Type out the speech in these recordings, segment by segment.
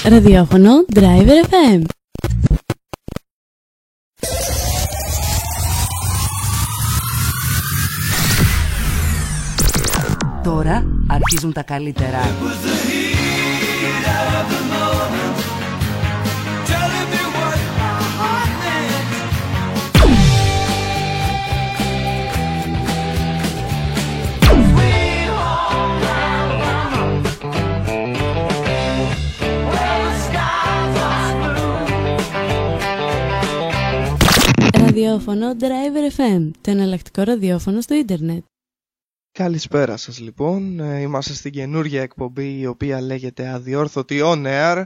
Ραδιόφωνο Driver FM. Τώρα αρχίζουν τα καλύτερα. Ραδιόφωνο Driver FM, το εναλλακτικό ραδιόφωνο στο ίντερνετ. Καλησπέρα σας λοιπόν, είμαστε στην καινούργια εκπομπή η οποία λέγεται Αδιόρθωτη On Air.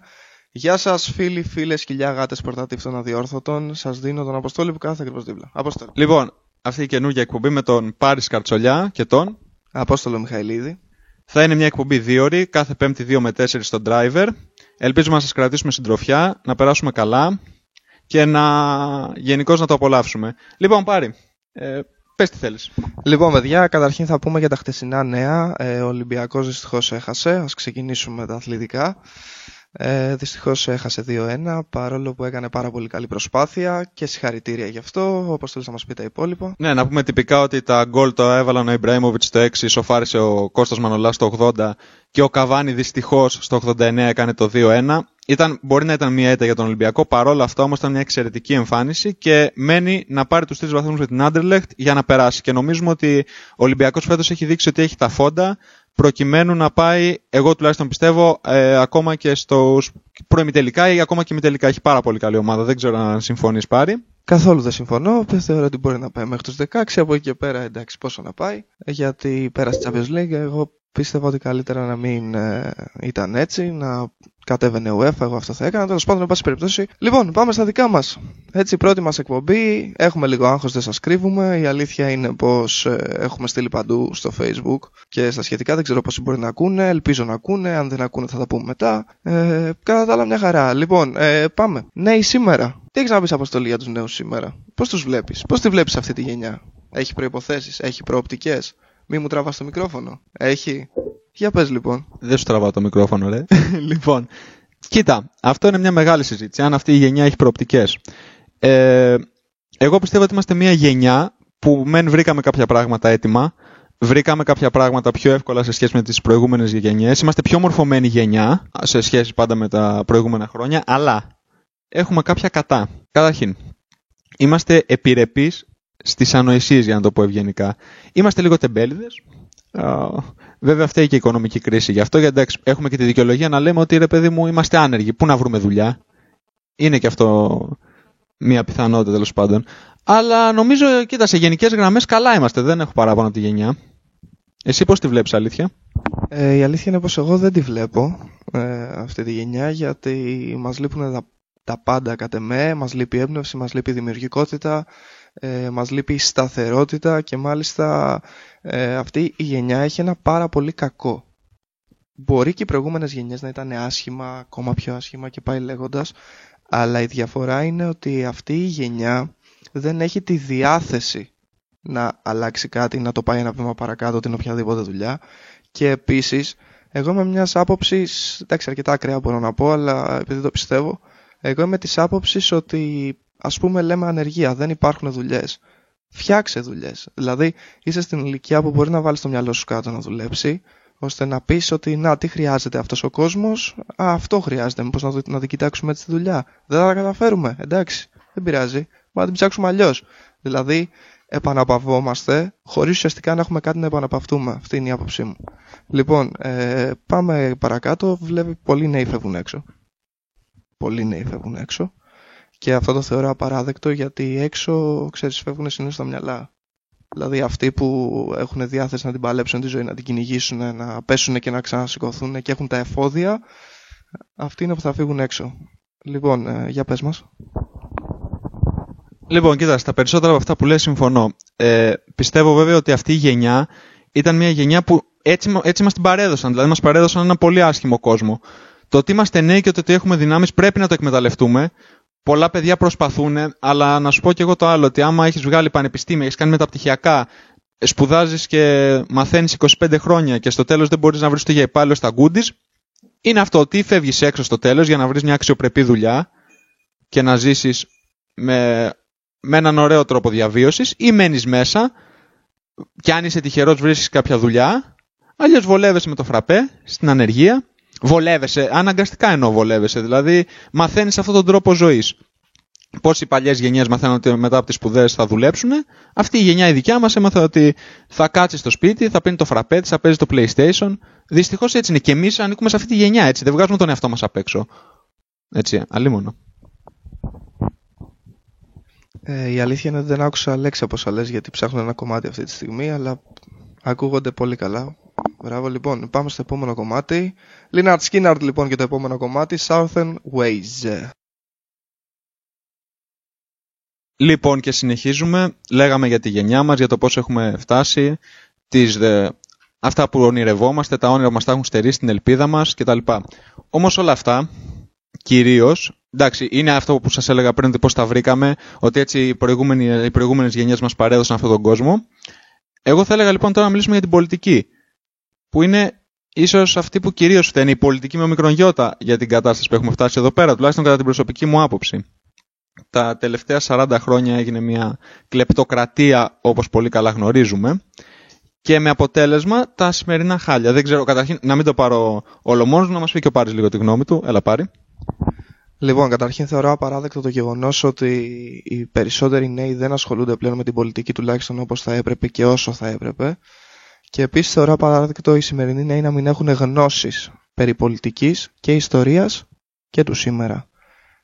Γεια σας φίλοι, φίλες, κοιλιά, γάτες, πορτάτιφ των αδιόρθωτων. Σας δίνω τον Αποστόλη που κάθεται ακριβώς δίπλα. Απόστολο. Λοιπόν, αυτή η καινούργια εκπομπή με τον Πάρη Καρτσολιά και τον Απόστολο Μιχαηλίδη. Θα είναι μια εκπομπή 2 ώρη, κάθε Πέμπτη 2 με 4 στο Driver. Ελπίζουμε να σας κρατήσουμε συντροφιά, να περάσουμε καλά και γενικώς να το απολαύσουμε. Λοιπόν, Πάρη, πες τι θέλεις. Λοιπόν, παιδιά, καταρχήν θα πούμε για τα χτεσινά νέα. Ο Ολυμπιακός δυστυχώς έχασε. Ας ξεκινήσουμε με τα αθλητικά. Δυστυχώς έχασε 2-1, παρόλο που έκανε πάρα πολύ καλή προσπάθεια και συγχαρητήρια γι' αυτό. Όπως θέλεις να μας πει τα υπόλοιπα. Ναι, να πούμε τυπικά ότι τα γκολ το έβαλαν ο Ιμπραήμοβιτς στο 6, σοφάρισε ο Κώστας Μανολάς στο 80 και ο Καβάνι δυστυχώς στο 89 έκανε το 2-1. Μπορεί να ήταν μια ήττα για τον Ολυμπιακό, παρόλα αυτά όμως ήταν μια εξαιρετική εμφάνιση και μένει να πάρει τους 3 βαθμούς με την Άντερλεχτ για να περάσει. Και νομίζουμε ότι ο Ολυμπιακός φέτος έχει δείξει ότι έχει τα φόντα προκειμένου να πάει, εγώ τουλάχιστον πιστεύω, ακόμα και στους προημιτελικά ή ακόμα και ημιτελικά. Έχει πάρα πολύ καλή ομάδα, δεν ξέρω αν συμφωνείς, Πάρη. Καθόλου δεν συμφωνώ. Θεωρώ ότι μπορεί να πάει μέχρι τους 16. Από εκεί και πέρα, εντάξει, πόσο να πάει. Γιατί πέρασε τη Champions League. Εγώ πίστευα ότι καλύτερα να μην ήταν έτσι, να κατέβαινε UEFA. Εγώ αυτό θα έκανα. Τέλος πάντων, εν πάση περιπτώσει. Λοιπόν, πάμε στα δικά μας. Έτσι, πρώτη μας εκπομπή. Έχουμε λίγο άγχος, δεν σας κρύβουμε. Η αλήθεια είναι πως έχουμε στείλει παντού στο Facebook και στα σχετικά. Δεν ξέρω πόσοι μπορεί να ακούνε. Ελπίζω να ακούνε. Αν δεν ακούνε, θα τα πούμε μετά. Κατά τα άλλα, μια χαρά. Λοιπόν, πάμε. Νέοι σήμερα. Τι έχεις να πεις, Αποστολή, για τους νέους σήμερα? Πώς τους βλέπεις? Πώς τη βλέπεις αυτή τη γενιά? Έχει προϋποθέσεις? Έχει προοπτικές? Μη μου τραβάς το μικρόφωνο. Έχει? Για πες λοιπόν. Δεν σου τραβάω το μικρόφωνο, ρε. Λοιπόν, κοίτα, αυτό είναι μια μεγάλη συζήτηση. Αν αυτή η γενιά έχει προοπτικές. Εγώ πιστεύω ότι είμαστε μια γενιά που μεν βρήκαμε κάποια πράγματα έτοιμα. Βρήκαμε κάποια πράγματα πιο εύκολα σε σχέση με τις προηγούμενες γενιές. Είμαστε πιο μορφωμένη γενιά σε σχέση πάντα με τα προηγούμενα χρόνια. Αλλά έχουμε κάποια κατά. Καταρχήν, είμαστε επιρρεπείς στις ανοησίες, για να το πω ευγενικά. Είμαστε λίγο τεμπέληδες. Βέβαια, φταίει και η οικονομική κρίση γι' αυτό. Γιατί εντάξει, έχουμε και τη δικαιολογία να λέμε ότι ρε παιδί μου, είμαστε άνεργοι. Πού να βρούμε δουλειά? Είναι και αυτό μια πιθανότητα, τέλος πάντων. Αλλά νομίζω, κοίτα, σε γενικές γραμμές καλά είμαστε. Δεν έχω παράπονο από τη γενιά. Εσύ πώς τη βλέπεις, αλήθεια? Η αλήθεια είναι πως εγώ δεν τη βλέπω αυτή τη γενιά, γιατί μας λείπουν τα πάντα κατ' εμέ. Μας λείπει η έμπνευση, μας λείπει η δημιουργικότητα, μας λείπει η σταθερότητα και μάλιστα αυτή η γενιά έχει ένα πάρα πολύ κακό. Μπορεί και οι προηγούμενες γενιές να ήταν άσχημα, ακόμα πιο άσχημα και πάει λέγοντας, αλλά η διαφορά είναι ότι αυτή η γενιά δεν έχει τη διάθεση να αλλάξει κάτι, να το πάει ένα βήμα παρακάτω την οποιαδήποτε δουλειά. Και επίσης, εγώ είμαι μιας άποψης, εντάξει, αρκετά ακραία μπορώ να πω, αλλά επειδή το πιστεύω, εγώ είμαι της άποψης ότι, ας πούμε, λέμε ανεργία, δεν υπάρχουν δουλειές. Φτιάξε δουλειές. Δηλαδή, είσαι στην ηλικία που μπορεί να βάλεις το μυαλό σου κάτω να δουλέψει, ώστε να πεις ότι να, τι χρειάζεται αυτός ο κόσμος? Αυτό χρειάζεται. Μήπως να την κοιτάξουμε έτσι τη δουλειά? Δεν θα τα καταφέρουμε. Εντάξει, δεν πειράζει. Μπορούμε να την ψάξουμε αλλιώς. Δηλαδή, επαναπαυόμαστε χωρίς ουσιαστικά να έχουμε κάτι να επαναπαυτούμε. Αυτή είναι η άποψή μου. Λοιπόν, πάμε παρακάτω. Βλέπει πολλοί νέοι φεύγουν έξω. Πολλοί νέοι φεύγουν έξω. Και αυτό το θεωρώ απαράδεκτο, γιατί έξω, ξέρεις, φεύγουν συνήθως τα μυαλά. Δηλαδή αυτοί που έχουν διάθεση να την παλέψουν τη ζωή, να την κυνηγήσουν, να πέσουν και να ξανασηκωθούν και έχουν τα εφόδια, αυτοί είναι που θα φύγουν έξω. Λοιπόν, για πες μας. Λοιπόν, κοίτα, στα περισσότερα από αυτά που λες συμφωνώ. Πιστεύω βέβαια ότι αυτή η γενιά ήταν μια γενιά που έτσι μας την παρέδωσαν. Δηλαδή μας παρέδωσαν ένα πολύ άσχημο κόσμο. Το ότι είμαστε νέοι και το ότι έχουμε δυνάμεις πρέπει να το εκμεταλλευτούμε. Πολλά παιδιά προσπαθούν, αλλά να σου πω και εγώ το άλλο, ότι άμα έχεις βγάλει πανεπιστήμια, έχεις κάνει μεταπτυχιακά, σπουδάζεις και μαθαίνεις 25 χρόνια και στο τέλος δεν μπορείς να βρεις το για υπάλληλο στα goodies, είναι αυτό ότι φεύγεις έξω στο τέλος για να βρεις μια αξιοπρεπή δουλειά και να ζήσεις με έναν ωραίο τρόπο διαβίωσης, ή μένεις μέσα και αν είσαι τυχερός βρίσκεις κάποια δουλειά, αλλιώς βολεύεσαι με το φραπέ στην ανεργία. Βολεύεσαι, αναγκαστικά εννοώ βολεύεσαι, δηλαδή μαθαίνεις αυτόν τον τρόπο ζωής. Πώς οι παλιές γενιές μαθαίνουν ότι μετά από τις σπουδές θα δουλέψουν, αυτή η γενιά η δικιά μας έμαθε ότι θα κάτσει στο σπίτι, θα πίνει το φραπέ της, θα παίζει το PlayStation. Δυστυχώς έτσι είναι. Και εμείς ανήκουμε σε αυτή τη γενιά, έτσι. Δεν βγάζουμε τον εαυτό μας απ' έξω. Έτσι, αλίμονο. Η αλήθεια είναι ότι δεν άκουσα λέξη από όσα λες, γιατί ψάχνω ένα κομμάτι αυτή τη στιγμή, αλλά ακούγονται πολύ καλά. Μπράβο, λοιπόν. Πάμε στο επόμενο κομμάτι. Lynyrd Skynyrd, λοιπόν, και το επόμενο κομμάτι, Southern Ways. Λοιπόν, και συνεχίζουμε. Λέγαμε για τη γενιά μας, για το πώς έχουμε φτάσει, αυτά που ονειρευόμαστε, τα όνειρα που μας τα έχουν στερήσει, την ελπίδα μας κτλ. Όμως όλα αυτά, κυρίως, εντάξει, είναι αυτό που σας έλεγα πριν, ότι πώς τα βρήκαμε, ότι έτσι οι προηγούμενες γενιές μας παρέδωσαν αυτόν τον κόσμο. Εγώ θα έλεγα λοιπόν τώρα να μιλήσουμε για την πολιτική, που είναι ίσως αυτή που κυρίως φταίνει, η πολιτική με μικρογιώτα, για την κατάσταση που έχουμε φτάσει εδώ πέρα, τουλάχιστον κατά την προσωπική μου άποψη. Τα τελευταία 40 χρόνια έγινε μια κλεπτοκρατία, όπως πολύ καλά γνωρίζουμε, και με αποτέλεσμα τα σημερινά χάλια. Δεν ξέρω, καταρχήν, να μην το πάρω όλο μόνος μου, να μας πει και ο Πάρης λίγο τη γνώμη του. Έλα, Πάρη. Λοιπόν, καταρχήν θεωρώ απαράδεκτο το γεγονός ότι οι περισσότεροι νέοι δεν ασχολούνται πλέον με την πολιτική, τουλάχιστον όπως θα έπρεπε και όσο θα έπρεπε. Και επίσης θεωρώ απαράδεκτο οι σημερινοί νέοι να μην έχουν γνώσεις περί πολιτικής και ιστορίας και του σήμερα.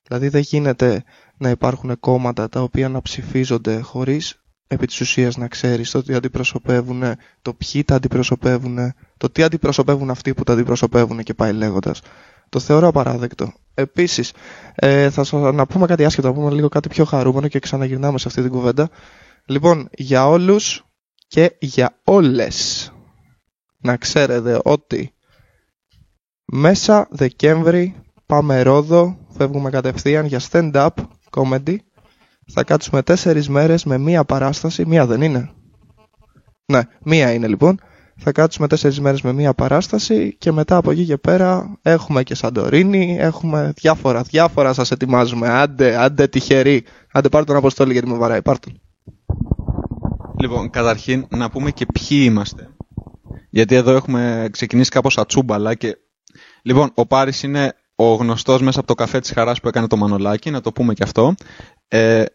Δηλαδή δεν γίνεται να υπάρχουν κόμματα τα οποία να ψηφίζονται χωρίς επί της ουσίας να ξέρεις το τι αντιπροσωπεύουν, το ποιοι τα αντιπροσωπεύουν, το τι αντιπροσωπεύουν αυτοί που τα αντιπροσωπεύουν και πάει λέγοντας. Το θεωρώ απαράδεκτο. Επίσης, να πούμε κάτι άσχετο, να πούμε λίγο κάτι πιο χαρούμενο και ξαναγυρνάμε σε αυτή την κουβέντα. Λοιπόν, για όλους και για όλες, να ξέρετε ότι μέσα Δεκέμβρη πάμε Ρόδο, φεύγουμε κατευθείαν για stand-up comedy. Θα κάτσουμε 4 μέρες με μία παράσταση. Μία δεν είναι? Ναι, μία είναι λοιπόν. Θα κάτσουμε 4 μέρες με μία παράσταση και μετά από εκεί και πέρα έχουμε και Σαντορίνη, έχουμε διάφορα σας ετοιμάζουμε. Άντε τυχεροί. Άντε πάρ' τον Αποστόλη γιατί με βαράει, πάρ' τον. Λοιπόν, καταρχήν να πούμε και ποιοι είμαστε. Γιατί εδώ έχουμε ξεκινήσει κάπως ατσούμπαλα και... Λοιπόν, ο Πάρης είναι ο γνωστός μέσα από το καφέ της χαράς που έκανε το Μανολάκι, να το πούμε και αυτό.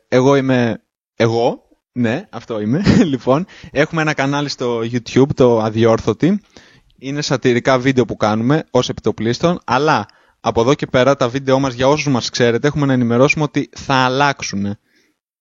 Εγώ είμαι εγώ, ναι, αυτό είμαι. Λοιπόν, έχουμε ένα κανάλι στο YouTube, το Αδιόρθωτη. Είναι σατιρικά βίντεο που κάνουμε ως επιτοπλίστων, αλλά από εδώ και πέρα τα βίντεό μας, για όσους μας ξέρετε, έχουμε να ενημερώσουμε ότι θα αλλάξουν.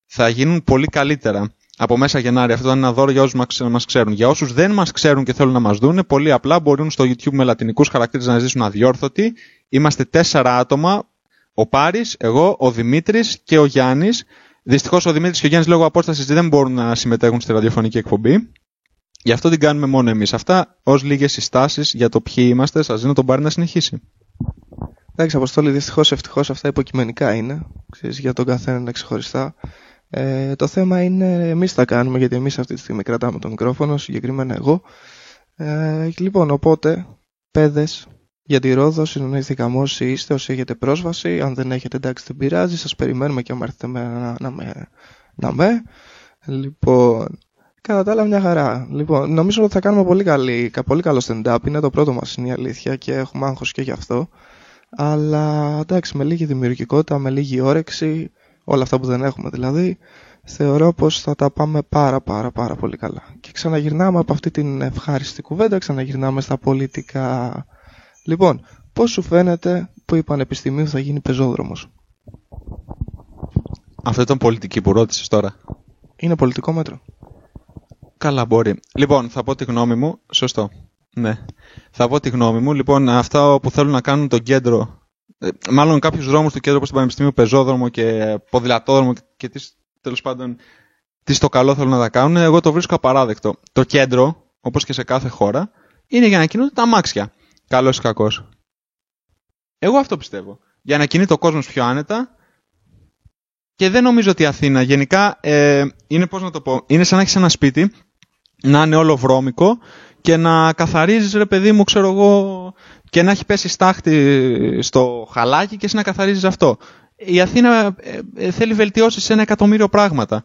Θα γίνουν πολύ καλύτερα. Από μέσα Γενάρη, αυτό είναι ένα δώρο για όσους μας ξέρουν. Για όσους δεν μας ξέρουν και θέλουν να μας δουν, πολύ απλά μπορούν στο YouTube με λατινικούς χαρακτήρες να ζήσουν Αδιόρθωτοι. Είμαστε 4 άτομα. Ο Πάρης, εγώ, ο Δημήτρης και ο Γιάννης. Δυστυχώς ο Δημήτρης και ο Γιάννης λόγω απόστασης δεν μπορούν να συμμετέχουν στη ραδιοφωνική εκπομπή. Γι' αυτό την κάνουμε μόνο εμείς. Αυτά ως λίγες συστάσεις για το ποιοι είμαστε. Σας δίνω τον Πάρη να συνεχίσει. Εντάξει, Αποστόλη, δυστυχώς ευτυχώς αυτά υποκειμενικά είναι. Ξέρεις, για τον καθένα είναι ξεχωριστά. Το θέμα είναι εμείς τα κάνουμε, γιατί εμείς αυτή τη στιγμή κρατάμε το μικρόφωνο, συγκεκριμένα εγώ. Λοιπόν, οπότε, παιδες, για τη Ρόδο συνονίθηκαμε όσοι είστε, όσοι έχετε πρόσβαση. Αν δεν έχετε, εντάξει, δεν πειράζει, σας περιμένουμε και άμα έρθετε Λοιπόν, κατά τα άλλα μια χαρά. Λοιπόν, νομίζω ότι θα κάνουμε πολύ καλό stand-up, είναι το πρώτο μας, είναι η αλήθεια, και έχουμε άγχος και γι' αυτό. Αλλά εντάξει, με λίγη δημιουργικότητα, με λίγη όρεξη, όλα αυτά που δεν έχουμε δηλαδή, θεωρώ πως θα τα πάμε πάρα πολύ καλά. Και ξαναγυρνάμε από αυτή την ευχάριστη κουβέντα, ξαναγυρνάμε στα πολιτικά. Λοιπόν, πώς σου φαίνεται που η Πανεπιστημίου θα γίνει πεζόδρομος? Αυτό ήταν πολιτική που ρώτησες τώρα. Είναι πολιτικό μέτρο. Καλά, μπορεί. Λοιπόν, θα πω τη γνώμη μου. Σωστό. Ναι. Θα πω τη γνώμη μου. Λοιπόν, αυτά που θέλουν να κάνουν το κέντρο, μάλλον κάποιους δρόμους του κέντρου όπως το Πανεπιστήμιο, πεζόδρομο και ποδηλατόδρομο και τέλος πάντων τι στο καλό θέλουν να τα κάνουν, εγώ το βρίσκω απαράδεκτο. Το κέντρο, όπως και σε κάθε χώρα, είναι για να κινούνται τα αμάξια. Καλός ή κακός. Εγώ αυτό πιστεύω. Για να κινείται ο κόσμος πιο άνετα. Και δεν νομίζω ότι η Αθήνα γενικά είναι, πώς να το πω, είναι σαν να έχεις ένα σπίτι, να είναι όλο βρώμικο και να καθαρίζεις, ρε παιδί μου, ξέρω εγώ, και να έχει πέσει στάχτη στο χαλάκι και εσύ να καθαρίζεις αυτό. Η Αθήνα θέλει βελτιώσει σε 1.000.000 πράγματα.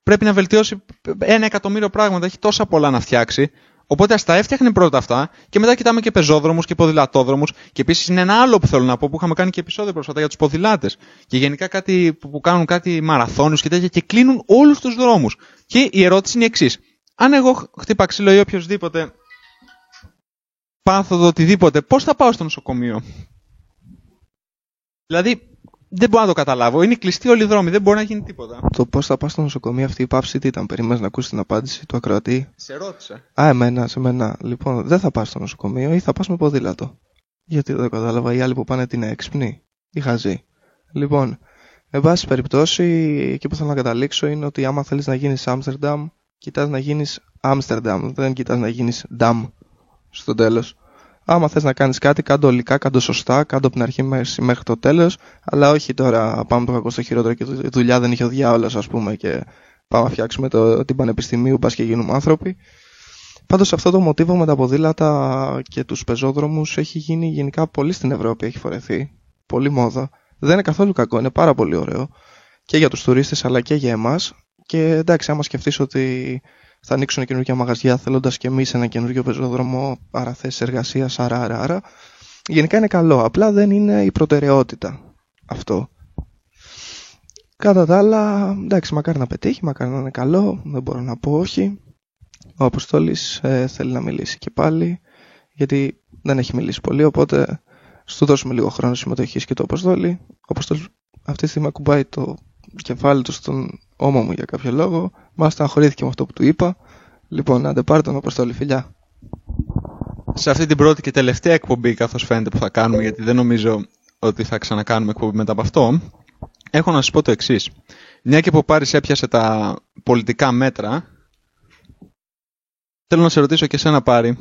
Πρέπει να βελτιώσει 1.000.000 πράγματα, έχει τόσα πολλά να φτιάξει. Οπότε ας τα έφτιαχνε πρώτα αυτά και μετά κοιτάμε και πεζόδρομους και ποδηλατόδρομους. Και επίσης είναι ένα άλλο που θέλω να πω που είχαμε κάνει και επεισόδιο πρόσφατα για τους ποδηλάτες. Και γενικά κάτι που κάνουν κάτι μαραθώνιους και τέτοια και κλείνουν όλους τους δρόμους. Και η ερώτηση είναι η εξής. Αν εγώ χτύπα ξύλο ή οποιοδήποτε πάθω το οτιδήποτε, πώς θα πάω στο νοσοκομείο? Δηλαδή δεν μπορώ να το καταλάβω. Είναι κλειστοί όλοι οι δρόμοι, δεν μπορεί να γίνει τίποτα. Το πώς θα πας στο νοσοκομείο, αυτή η πάυση τι ήταν? Περιμένεις να ακούσεις την απάντηση του ακροατή? Σε ρώτησα. Σε μένα. Λοιπόν, δεν θα πας στο νοσοκομείο ή θα πας με ποδήλατο? Γιατί δεν το κατάλαβα. Οι άλλοι που πάνε την έξυπνοι ή χαζοί? Λοιπόν, εν πάση περιπτώσει, εκεί που θέλω να καταλήξω είναι ότι άμα θέλεις να γίνεις Άμστερνταμ, κοιτάς να γίνεις Άμστερνταμ. Δεν κοιτάς να γίνεις Νταμ στο τέλος. Άμα θες να κάνεις κάτι, κάντο ολικά, κάντο σωστά, κάντο από την αρχή μέχρι το τέλος, αλλά όχι τώρα πάμε το κακό στο χειρότερο και η δουλειά δεν είχε ο διάολος, ας πούμε, και πάμε να φτιάξουμε την πανεπιστημίου, πας και γίνουμε άνθρωποι. Πάντως αυτό το μοτίβο με τα ποδήλατα και τους πεζόδρομους έχει γίνει γενικά πολύ στην Ευρώπη, έχει φορεθεί. Πολύ μόδα. Δεν είναι καθόλου κακό, είναι πάρα πολύ ωραίο. Και για τους τουρίστες αλλά και για εμάς. Και εντάξει, άμα σκεφτείς ότι θα ανοίξουν καινούργια μαγαζιά θέλοντας και εμείς ένα καινούργιο πεζόδρομο, άρα θέσεις εργασίας, άρα. Γενικά είναι καλό, απλά δεν είναι η προτεραιότητα αυτό. Κατά τα άλλα, εντάξει, μακάρι να πετύχει, μακάρι να είναι καλό, δεν μπορώ να πω όχι. Ο Αποστόλης θέλει να μιλήσει και πάλι, γιατί δεν έχει μιλήσει πολύ, οπότε σου δώσουμε λίγο χρόνο συμμετοχής και το Αποστόλη. Ο Αποστόλης αυτή τη στιγμή ακουμπάει το κεφάλι του στον ώμο μου για κάποιο λόγο. Μας στεναχωρήθηκε με αυτό που του είπα. Λοιπόν, άντε πάρε τον Αποστόλη, φιλιά. Σε αυτή την πρώτη και τελευταία εκπομπή, καθώς φαίνεται, που θα κάνουμε, γιατί δεν νομίζω ότι θα ξανακάνουμε εκπομπή μετά από αυτό, έχω να σας πω το εξής. Μια και που Πάρης έπιασε τα πολιτικά μέτρα, θέλω να σε ρωτήσω και εσένα, Πάρη.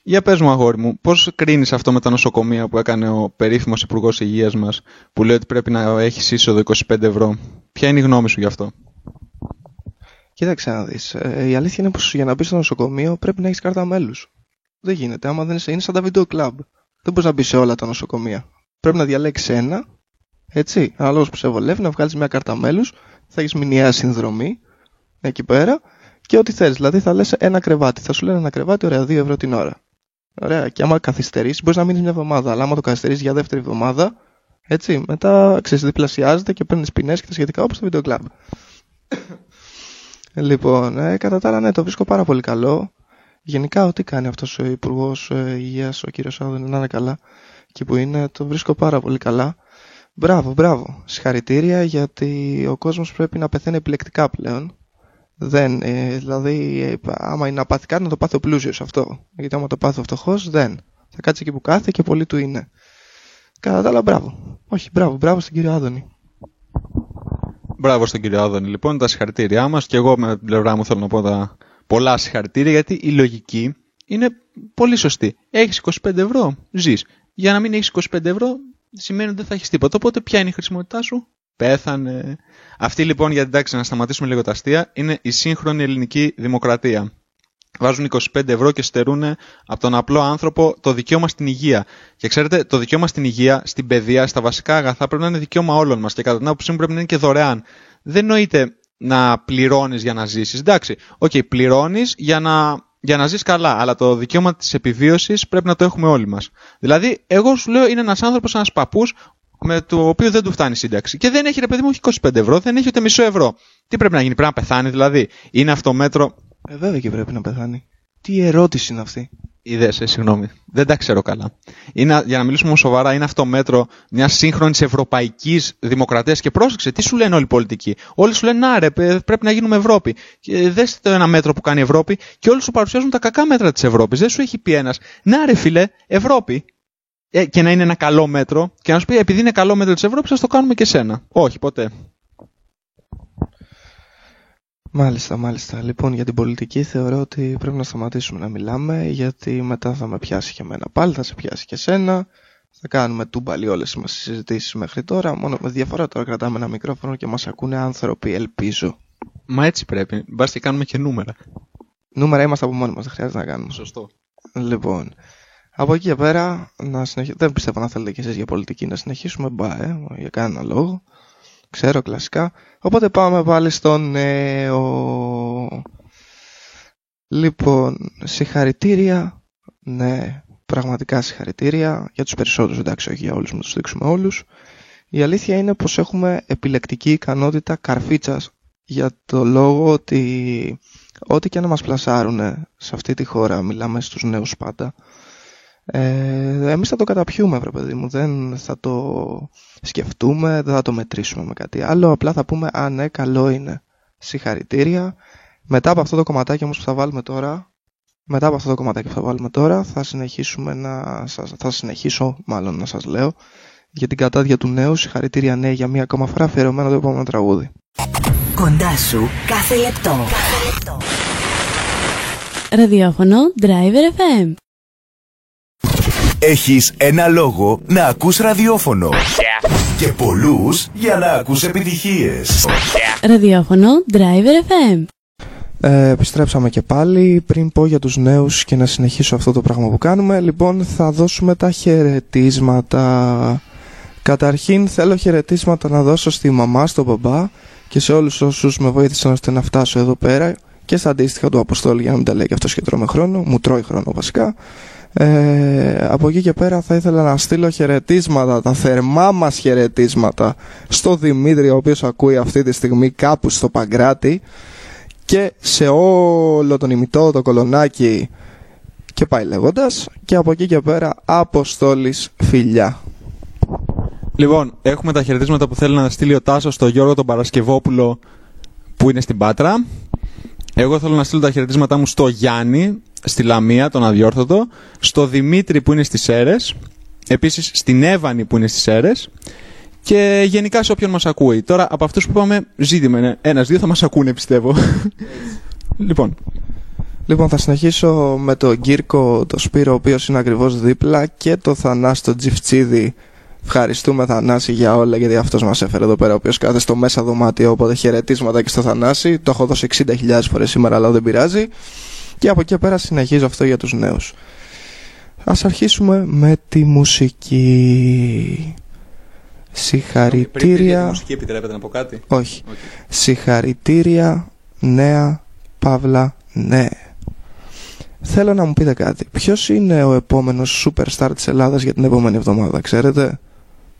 Για πες μου, αγόρι μου, πώς κρίνεις αυτό με τα νοσοκομεία που έκανε ο περίφημος Υπουργός Υγείας μας, που λέει ότι πρέπει να έχεις είσοδο 25 ευρώ. Ποια είναι η γνώμη σου γι' αυτό? Κοίταξε να δεις. Η αλήθεια είναι πως για να μπεις στο νοσοκομείο πρέπει να έχεις κάρτα μέλους. Δεν γίνεται. Άμα δεν είσαι, είναι σαν τα βίντεο κλαμπ. Δεν μπορείς να μπεις σε όλα τα νοσοκομεία. Πρέπει να διαλέξεις ένα, έτσι, αναλόγως που σε βολεύει, να βγάλεις μια κάρτα μέλους, θα έχεις μηνιαία συνδρομή εκεί πέρα και ό,τι θέλεις. Δηλαδή θα λες ένα κρεβάτι. Θα σου λένε ένα κρεβάτι, ωραία, 2 ευρώ την ώρα. Ωραία, και άμα καθυστερήσεις, μπορείς να μείνεις μια εβδομάδα. Αλλά άμα το καθυστερήσεις για δεύτερη εβδομάδα, έτσι, μετά διπλασιάζεται και παίρνεις ποινές και τα σχετικά όπως το βίντεο κλαμπ. Λοιπόν, κατά τα άλλα, ναι, το βρίσκω πάρα πολύ καλό. Γενικά, ό,τι κάνει αυτός ο Υπουργός Υγείας, ο κύριος Άδωνη, να είναι καλά, εκεί που είναι, το βρίσκω πάρα πολύ καλά. Μπράβο. Συγχαρητήρια, γιατί ο κόσμος πρέπει να πεθαίνει επιλεκτικά πλέον. Δηλαδή, άμα είναι να πάθει κάτι, να το πάθει ο πλούσιος αυτό. Γιατί άμα το πάθει ο φτωχός, δεν. Θα κάτσει εκεί που κάθεται και πολύ του είναι. Κατά τα άλλα, μπράβο. Όχι, μπράβο στον κύριο Άδωνη. Μπράβο στον κύριο Άδωνη, λοιπόν, τα συγχαρητήριά μας. Και εγώ με την πλευρά μου θέλω να πω τα πολλά συγχαρητήρια, γιατί η λογική είναι πολύ σωστή. Έχεις 25 ευρώ, ζεις. Για να μην έχεις 25 ευρώ, σημαίνει ότι δεν θα έχεις τίποτα. Οπότε, ποια είναι η χρησιμότητά σου? Πέθανε. Αυτή λοιπόν, για εντάξει, να σταματήσουμε λίγο τα αστεία, είναι η σύγχρονη ελληνική δημοκρατία. Βάζουν 25 ευρώ και στερούν από τον απλό άνθρωπο το δικαίωμα στην υγεία. Και ξέρετε, το δικαίωμα στην υγεία, στην παιδεία, στα βασικά αγαθά πρέπει να είναι δικαίωμα όλων μας. Και κατά την άποψή μου πρέπει να είναι και δωρεάν. Δεν νοείται να πληρώνεις για να ζήσεις. Εντάξει, πληρώνεις για να ζεις καλά, αλλά το δικαίωμα της επιβίωσης πρέπει να το έχουμε όλοι μας. Δηλαδή, εγώ σου λέω, είναι ένας άνθρωπος, ένας παππούς, με το οποίο δεν του φτάνει η σύνταξη. Και δεν έχει, ρε παιδί μου, 25 ευρώ, δεν έχει ούτε μισό ευρώ. Τι πρέπει να γίνει, πρέπει να πεθάνει δηλαδή? Είναι αυτό μέτρο? Βέβαια και πρέπει να πεθάνει. Τι ερώτηση είναι αυτή? Είδες, συγγνώμη, δεν τα ξέρω καλά. Για να μιλήσουμε σοβαρά, είναι αυτό μέτρο μιας σύγχρονης ευρωπαϊκής δημοκρατίας? Και πρόσεξε, τι σου λένε όλοι οι πολιτικοί? Όλοι σου λένε, να ρε, πρέπει να γίνουμε Ευρώπη. Και δες το ένα μέτρο που κάνει η Ευρώπη και όλοι σου παρουσιάζουν τα κακά μέτρα της Ευρώπης. Δεν σου έχει πει ένας, να ρε φίλε, Ευρώπη. Και να είναι ένα καλό μέτρο και να σου πει, επειδή είναι καλό μέτρο της Ευρώπης, ας το κάνουμε και σένα. Όχι, ποτέ. Μάλιστα. Λοιπόν, για την πολιτική θεωρώ ότι πρέπει να σταματήσουμε να μιλάμε, γιατί μετά θα με πιάσει και εμένα πάλι, θα σε πιάσει και εσένα. Θα κάνουμε τούμπαλι όλες μας τις συζητήσεις μέχρι τώρα. Μόνο με διαφορά τώρα κρατάμε ένα μικρόφωνο και μας ακούνε άνθρωποι, ελπίζω. Μα έτσι πρέπει. Μπας και κάνουμε και νούμερα. Νούμερα είμαστε από μόνοι μας, δεν χρειάζεται να κάνουμε. Σωστό. Λοιπόν, Από εκεί και πέρα, δεν πιστεύω να θέλετε κι εσείς για πολιτική να συνεχίσουμε, για κανένα λόγο. Ξέρω, κλασικά. Οπότε πάμε πάλι στο νέο. Λοιπόν, συγχαρητήρια. Ναι, πραγματικά συγχαρητήρια. Για τους περισσότερους, εντάξει, όχι για όλους, να τους δείξουμε όλους. Η αλήθεια είναι πως έχουμε επιλεκτική ικανότητα καρφίτσας, για το λόγο ότι ό,τι και να μας πλασάρουν σε αυτή τη χώρα, μιλάμε στους νέους πάντα, εμείς θα το καταπιούμε, βρε παιδί μου, δεν θα το σκεφτούμε, δεν θα το μετρήσουμε με κάτι άλλο, απλά θα πούμε ναι, καλό είναι, συγχαρητήρια. Μετά από αυτό το κομματάκι όμως που θα βάλουμε τώρα, θα συνεχίσω να σας λέω για την κατάδια του νέου. Συγχαρητήρια, ναι, για μία ακόμα φορά, αφιερωμένο το επόμενο τραγούδι. Κοντά σου κάθε λεπτό. Ραδιόφωνο Driver FM. Έχεις ένα λόγο να ακούς ραδιόφωνο και πολλούς για να ακούς επιτυχίες. Ραδιόφωνο Driver FM. Επιστρέψαμε και πάλι. Πριν πω για τους νέους και να συνεχίσω αυτό το πράγμα που κάνουμε, λοιπόν, θα δώσουμε τα χαιρετίσματα. Καταρχήν θέλω χαιρετίσματα να δώσω στη μαμά, στον μπαμπά και σε όλους όσους με βοήθησαν ώστε να φτάσω εδώ πέρα, και στα αντίστοιχα του Αποστόλη, για να μην τα λέει και αυτός και τρώμε χρόνο, μου τρώει χρόνο βασικά. Από εκεί και πέρα θα ήθελα να στείλω χαιρετίσματα, τα θερμά μας χαιρετίσματα, στο Δημήτρη, ο οποίος ακούει αυτή τη στιγμή κάπου στο Παγκράτη, και σε όλο τον ημιτό, το Κολονάκι και πάει λέγοντας. Και από εκεί και πέρα, Αποστόλης, φιλιά. Λοιπόν, έχουμε τα χαιρετίσματα που θέλει να στείλει ο Τάσος στο Γιώργο τον Παρασκευόπουλο που είναι στην Πάτρα. Εγώ θέλω να στείλω τα χαιρετίσματά μου στο Γιάννη, στη Λαμία, τον Αδιόρθωτο, στο Δημήτρη που είναι στις Σέρρες, επίσης στην Εύανη που είναι στις Σέρρες, και γενικά σε όποιον μας ακούει. Τώρα, από αυτούς που είπαμε, ζήτημα, ένας-δύο θα μας ακούνε, πιστεύω. Λοιπόν, θα συνεχίσω με τον Γκύρκο, το Σπύρο, ο οποίος είναι ακριβώς δίπλα, και το Θανάση, τον Τζιφτσίδη. Ευχαριστούμε, Θανάση, για όλα, γιατί αυτός μας έφερε εδώ πέρα, ο οποίος κάθεται στο μέσα δωμάτιο, οπότε χαιρετίσματα και στο Θανάση. Το έχω δώσει 60.000 φορές σήμερα, αλλά δεν πειράζει. Και από εκεί πέρα συνεχίζω αυτό για τους νέους. Ας αρχίσουμε με τη μουσική. Συγχαρητήρια. Πριν μουσική, επιτρέπετε να πω κάτι? Όχι. Okay. Συγχαρητήρια, νέα, παύλα, ναι. Θέλω να μου πείτε κάτι. Ποιος είναι ο επόμενος superstar της Ελλάδας για την επόμενη εβδομάδα, ξέρετε?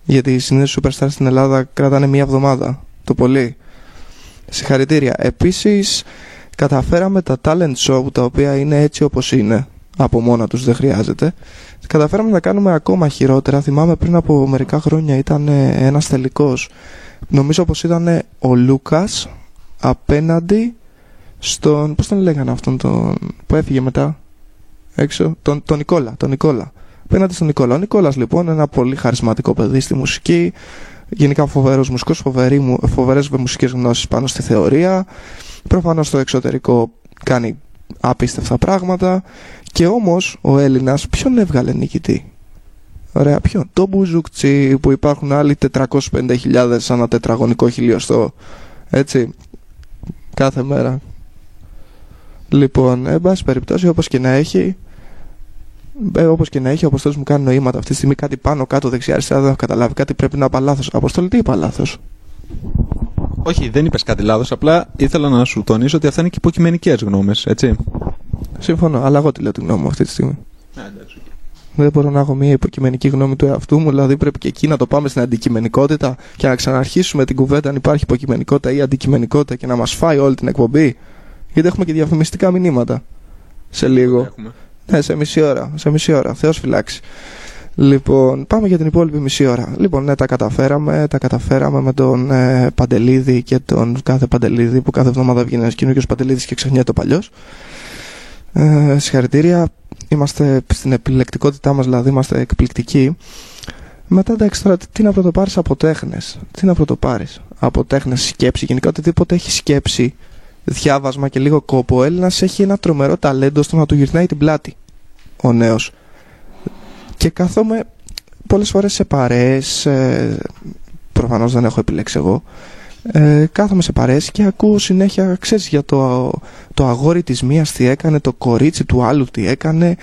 Γιατί οι συνήθως superstar στην Ελλάδα κρατάνε μία εβδομάδα, το πολύ. Συγχαρητήρια. Επίσης, καταφέραμε τα talent show, τα οποία είναι έτσι όπως είναι, από μόνα τους, δεν χρειάζεται. Καταφέραμε να κάνουμε ακόμα χειρότερα. Θυμάμαι πριν από μερικά χρόνια ήταν ένας τελικός. Νομίζω πως ήταν ο Λούκας απέναντι στον... πώς τον λέγανε αυτόν που έφυγε μετά έξω? Τον Νικόλα. Απέναντι στον Νικόλα. Ο Νικόλας, λοιπόν, ένα πολύ χαρισματικό παιδί στη μουσική. Γενικά φοβερός μουσικός, φοβερές μουσικές γνώσεις πάνω στη θεωρία. Προφανώς στο εξωτερικό κάνει απίστευτα πράγματα. Και όμως ο Έλληνας ποιον έβγαλε νικητή? Ωραία, ποιον? Το Μπουζουκτσί, που υπάρχουν άλλοι 450.000 ανά τετραγωνικό χιλιοστό, έτσι, κάθε μέρα. Λοιπόν, εν πάση περιπτώσει, όπως και να έχει, ο Αποστόλης μου κάνει νοήματα αυτή τη στιγμή, κάτι πάνω, κάτω, δεξιά, αριστερά, δεν έχω καταλάβει, κάτι πρέπει να είπα λάθος. Αποστόλη, τι είπα λάθος? Όχι, δεν είπες κάτι λάθος, απλά ήθελα να σου τονίσω ότι αυτά είναι και υποκειμενικές γνώμες, έτσι. Συμφωνώ, αλλά εγώ τη λέω τη γνώμη μου αυτή τη στιγμή. Δεν μπορώ να έχω μια υποκειμενική γνώμη του εαυτού μου, δηλαδή πρέπει και εκεί να το πάμε στην αντικειμενικότητα και να ξαναρχίσουμε την κουβέντα αν υπάρχει υποκειμενικότητα ή αντικειμενικότητα και να μας φάει όλη την εκπομπή. Γιατί έχουμε και διαφημιστικά μηνύματα σε λίγο. Ναι, σε μισή ώρα. Θεός φυλάξει. Λοιπόν, πάμε για την υπόλοιπη μισή ώρα. Λοιπόν, ναι, τα καταφέραμε με τον Παντελίδη και τον κάθε Παντελίδη, που κάθε εβδομάδα βγαίνει ένας καινούριος Παντελίδης και ξεχνιέται ο παλιός. Συγχαρητήρια. Είμαστε στην επιλεκτικότητά μας, δηλαδή είμαστε εκπληκτικοί. Μετά, εντάξει, τώρα τι να πρωτοπάρεις από τέχνες? Από τέχνες, σκέψη, γενικά οτιδήποτε έχει σκέψη, διάβασμα και λίγο κόπο. Ο Έλληνας έχει ένα τρομερό ταλέντο στο να του γυρνάει την πλάτη ο νέος. Και κάθομαι πολλές φορές σε παρέες, προφανώς δεν έχω επιλέξει εγώ, κάθομαι σε παρέες και ακούω συνέχεια, ξέρεις, για το αγόρι της μίας τι έκανε, το κορίτσι του άλλου τι έκανε,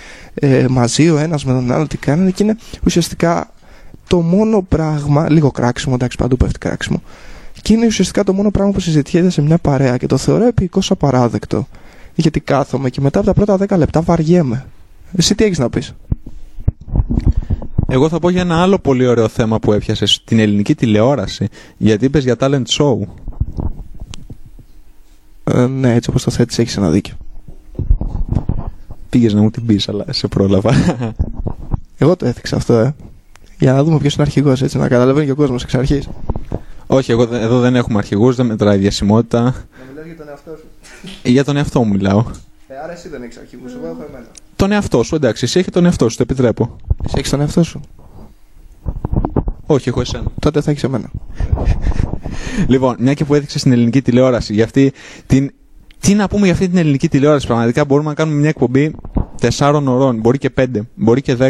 μαζί ο ένας με τον άλλο τι κάνανε, και είναι ουσιαστικά το μόνο πράγμα, λίγο κράξιμο, εντάξει, παντού πέφτει κράξιμο, και είναι ουσιαστικά το μόνο πράγμα που συζητιέται σε μια παρέα και το θεωρώ επικώς απαράδεκτο, γιατί κάθομαι και μετά από τα πρώτα 10 λεπτά βαριέμαι. Εσύ τι έχεις να πεις? Εγώ θα πω για ένα άλλο πολύ ωραίο θέμα που έπιασες, στην ελληνική τηλεόραση, γιατί είπες για talent show. Ναι, έτσι όπως το θέτεις έχεις ένα δίκιο. Πήγες να μου την πεις, αλλά σε πρόλαβα. Εγώ το έθιξα αυτό, για να δούμε ποιος είναι αρχηγός, έτσι, να καταλαβαίνει και ο κόσμος εξ αρχής. Όχι, εδώ δεν έχουμε αρχηγούς, δεν μετράει διασημότητα. Να μιλάς για τον εαυτό σου. Για τον εαυτό μου μιλάω. Άρα εσύ δεν έχεις αρχηγούς, εγώ έχω εμένα. Τον εαυτό σου, εντάξει, εσύ έχεις τον εαυτό σου, το επιτρέπω. Εσύ έχεις τον εαυτό σου. Όχι, έχω εσένα. Τότε θα έχεις εμένα. Λοιπόν, μια και που έδειξε στην ελληνική τηλεόραση, για αυτή την... Τι να πούμε για αυτή την ελληνική τηλεόραση, πραγματικά μπορούμε να κάνουμε μια εκπομπή 4 ωρών, μπορεί και 5, μπορεί και 10.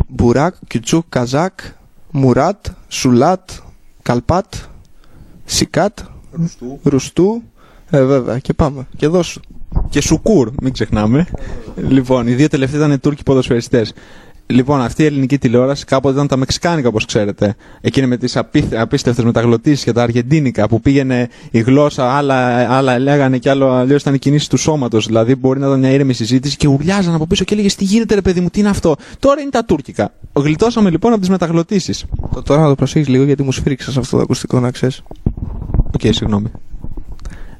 Μπουράκ, Κιουτσούκ, Καζάκ, Μουράτ, Σουλάτ, Καλπάτ, Σικάτ, Ρουστού, βέβαια, και πάμε, και δώσου. Και Σουκούρ, μην ξεχνάμε. Λοιπόν, οι δύο τελευταίοι ήταν Τούρκοι ποδοσφαιριστές. Λοιπόν, αυτή η ελληνική τηλεόραση κάποτε ήταν τα μεξικάνικα, όπως ξέρετε. Εκείνη με τις απίστευτες μεταγλωτήσεις και τα αργεντίνικα που πήγαινε η γλώσσα, άλλα λέγανε και αλλιώς ήταν οι κινήσεις του σώματος. Δηλαδή, μπορεί να ήταν μια ήρεμη συζήτηση και ουρλιάζαν από πίσω και έλεγε τι γίνεται, ρε παιδί μου, τι είναι αυτό. Τώρα είναι τα τουρκικά. Γλιτώσαμε λοιπόν από τις μεταγλωτήσεις. Τώρα να το προσέχεις λίγο γιατί μου σφίριξα σε αυτό το ακουστικό, να ξέρεις. Οκ, συγγνώμη.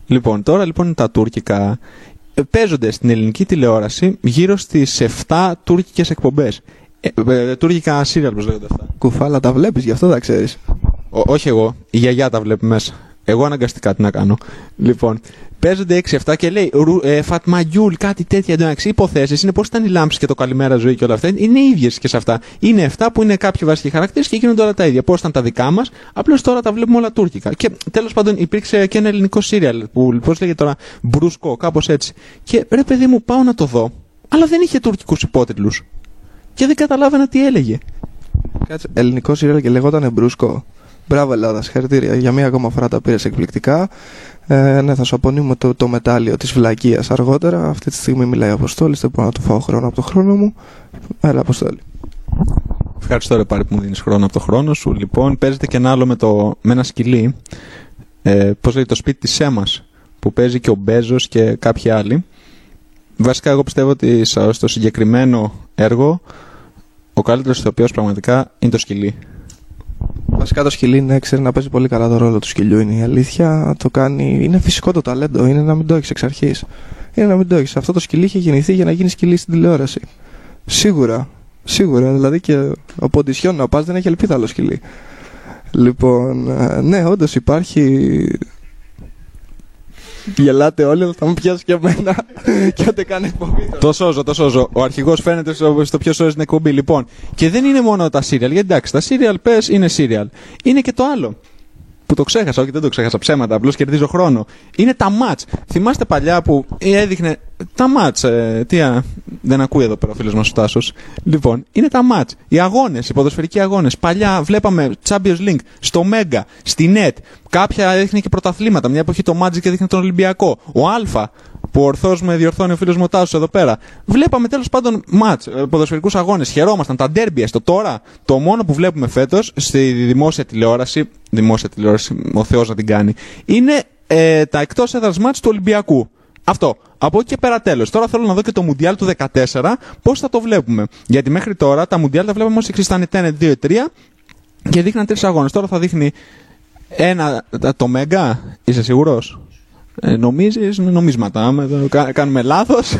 Λοιπόν, τώρα λοιπόν είναι τα τουρκικά. Παίζονται στην ελληνική τηλεόραση γύρω στις 7 τουρκικές εκπομπές. Τουρκικά σύριαλ, όπως λέγονται αυτά. Κουφάλα, τα βλέπεις, γι' αυτό τα ξέρεις. Όχι εγώ, η γιαγιά τα βλέπει μέσα. Εγώ αναγκαστικά τι να κάνω. Λοιπόν, παίζονται 6-7 και λέει Φατμαγιούλ, κάτι τέτοια εντωμεταξύ. Υποθέσεις είναι πώς ήταν η λάμψη και το καλημέρα ζωή και όλα αυτά. Είναι ίδιες και σε αυτά. Είναι 7 που είναι κάποιοι βασικοί χαρακτήρες και γίνονται όλα τα ίδια. Πώς ήταν τα δικά μας, απλώς τώρα τα βλέπουμε όλα τουρκικά. Και τέλος πάντων υπήρξε και ένα ελληνικό σύριαλ που πώς λέγεται τώρα, Μπρουσκό, κάπως έτσι. Και ρε παιδί μου, πάω να το δω, αλλά δεν είχε τουρκικούς υπότιτλους. Και δεν καταλάβαινα τι έλεγε. Κάτσε, ελληνικό σύριαλ και λεγόταν Μπρούσκο. Μπράβο Ελλάδα, συγχαρητήρια. Για μία ακόμα φορά τα πήρες εκπληκτικά. Ναι, θα σου απονείμουμε το μετάλλιο της βλακείας αργότερα. Αυτή τη στιγμή μιλάει ο Αποστόλης, δεν μπορώ να του φάω χρόνο από το χρόνο μου. Έλα, Αποστόλη. Ευχαριστώ ρε πάρη που μου δίνεις χρόνο από το χρόνο σου. Λοιπόν, παίζεται και ένα άλλο με ένα σκυλί. Πώς λέει, το σπίτι της Έμας, που παίζει και ο Μπέζος και κάποιοι άλλοι. Βασικά εγώ πιστεύω ότι στο συγκεκριμένο έργο ο καλύτερος ηθοποιός πραγματικά είναι το σκυλί. Βασικά το σκυλί, ναι, ξέρει να παίζει πολύ καλά το ρόλο του σκυλιού, είναι η αλήθεια. Το κάνει, είναι φυσικό το ταλέντο, είναι να μην το έχεις εξ αρχής. Είναι να μην το έχεις. Αυτό το σκυλί είχε γεννηθεί για να γίνει σκυλί στην τηλεόραση. Σίγουρα, δηλαδή και ο Ποντισιόν να πας δεν έχει ελπίδα άλλο σκυλί. Λοιπόν, ναι, όντως υπάρχει. Γελάτε όλοι, θα μου πιάσει και εμένα και ό,τι κάνει εκπομπή. Το σώζω. Ο αρχηγός φαίνεται στο πιο σώζει την εκπομπή. Λοιπόν, και δεν είναι μόνο τα σύριαλ, γιατί εντάξει, τα σύριαλ πες είναι σύριαλ. Είναι και το άλλο. Που το ξέχασα, όχι δεν το ξέχασα, ψέματα, απλώς κερδίζω χρόνο. Είναι τα μάτς. Θυμάστε παλιά που έδειχνε τα μάτς. Δεν ακούει εδώ πέρα ο φίλος μας ο Τάσος. Λοιπόν, είναι τα μάτς. Οι αγώνες, οι ποδοσφαιρικοί αγώνες. Παλιά βλέπαμε Champions League στο Μέγκα, στη NET. Κάποια έδειχνε και πρωταθλήματα. Μια εποχή το Magic έδειχνε τον Ολυμπιακό. Ο Αλφα, που ορθώς με διορθώνει ο φίλος μου ο Τάσος εδώ πέρα. Βλέπαμε τέλος πάντων μάτς, ποδοσφαιρικούς αγώνες. Χαιρόμασταν, τα ντέρμπι έστω. Τώρα το μόνο που βλέπουμε φέτος στη δημόσια τηλεόραση, ο Θεός να την κάνει, είναι τα εκτός έδρας μάτς του Ολυμπιακού. Αυτό. Από εκεί και πέρα τέλος. Τώρα θέλω να δω και το Μουντιάλ του 2014 πώς θα το βλέπουμε. Γιατί μέχρι τώρα τα Μουντιάλ τα βλέπουμε ως εξής. Ήταν 2-3 και δείχναν 3 αγώνες. Τώρα θα δείχνει το Μέγκα. Είσαι σίγουρος? Νομίζεις, νομίσματα. Κάνουμε λάθος.